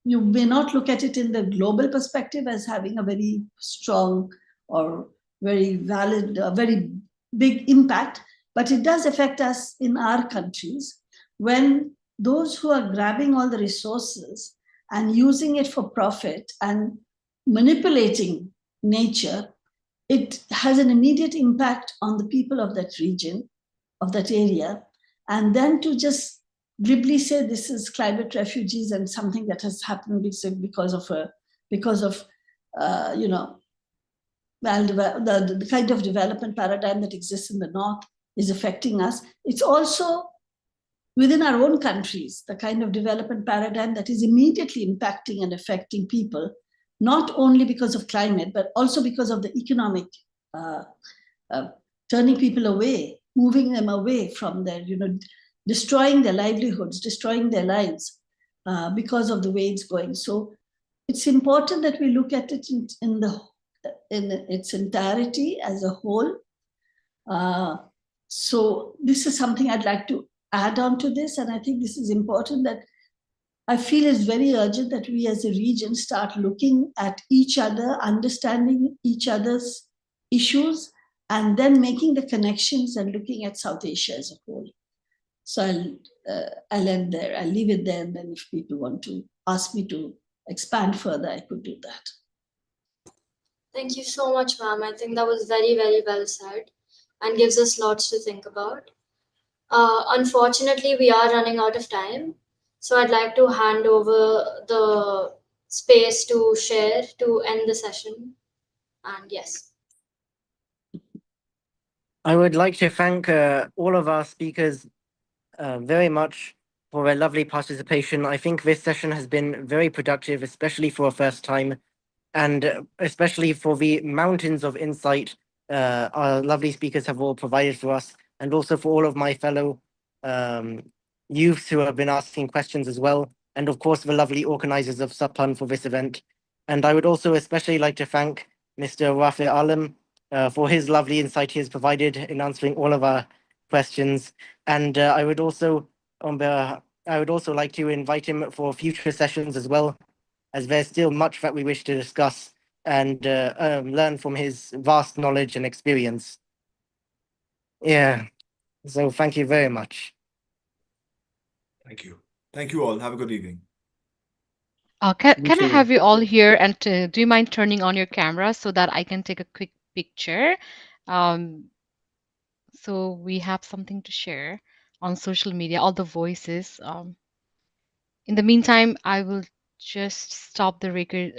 You may not look at it in the global perspective as having a very strong or very valid, very big impact, but it does affect us in our countries when those who are grabbing all the resources and using it for profit and manipulating nature, it has an immediate impact on the people of that region, of that area. And then to just glibly say this is climate refugees and something that has happened because of you know, the kind of development paradigm that exists in the north is affecting us. It's also within our own countries, the kind of development paradigm that is immediately impacting and affecting people, not only because of climate, but also because of the economic, turning people away, moving them away from their, you know, destroying their livelihoods, destroying their lives because of the way it's going. So it's important that we look at it in its entirety as a whole. So this is something I'd like to add on to this, and I think this is important, that I feel is very urgent that we as a region start looking at each other, understanding each other's issues, and then making the connections and looking at South Asia as a whole. So I'll end there. I'll leave it there, and then if people want to ask me to expand further, I could do that. Thank you so much, ma'am. I think that was very, very well said and gives us lots to think about. Unfortunately, we are running out of time. So I'd like to hand over the space to Sher to end the session. And yes. I would like to thank all of our speakers very much for their lovely participation. I think this session has been very productive, especially for a first time, and especially for the mountains of insight our lovely speakers have all provided for us, and also for all of my fellow youths who have been asking questions as well, and of course the lovely organizers of Sapan for this event. And I would also especially like to thank Mr. Rafay Alam for his lovely insight he has provided in answering all of our questions. And I would also like to invite him for future sessions as well, as there's still much that we wish to discuss and learn from his vast knowledge and experience. Yeah, so thank you very much. Thank you. Thank you all. Have a good evening. Can I have you all here, and do you mind turning on your camera so that I can take a quick picture? So we have something to share on social media, all the voices. In the meantime, I will just stop the record.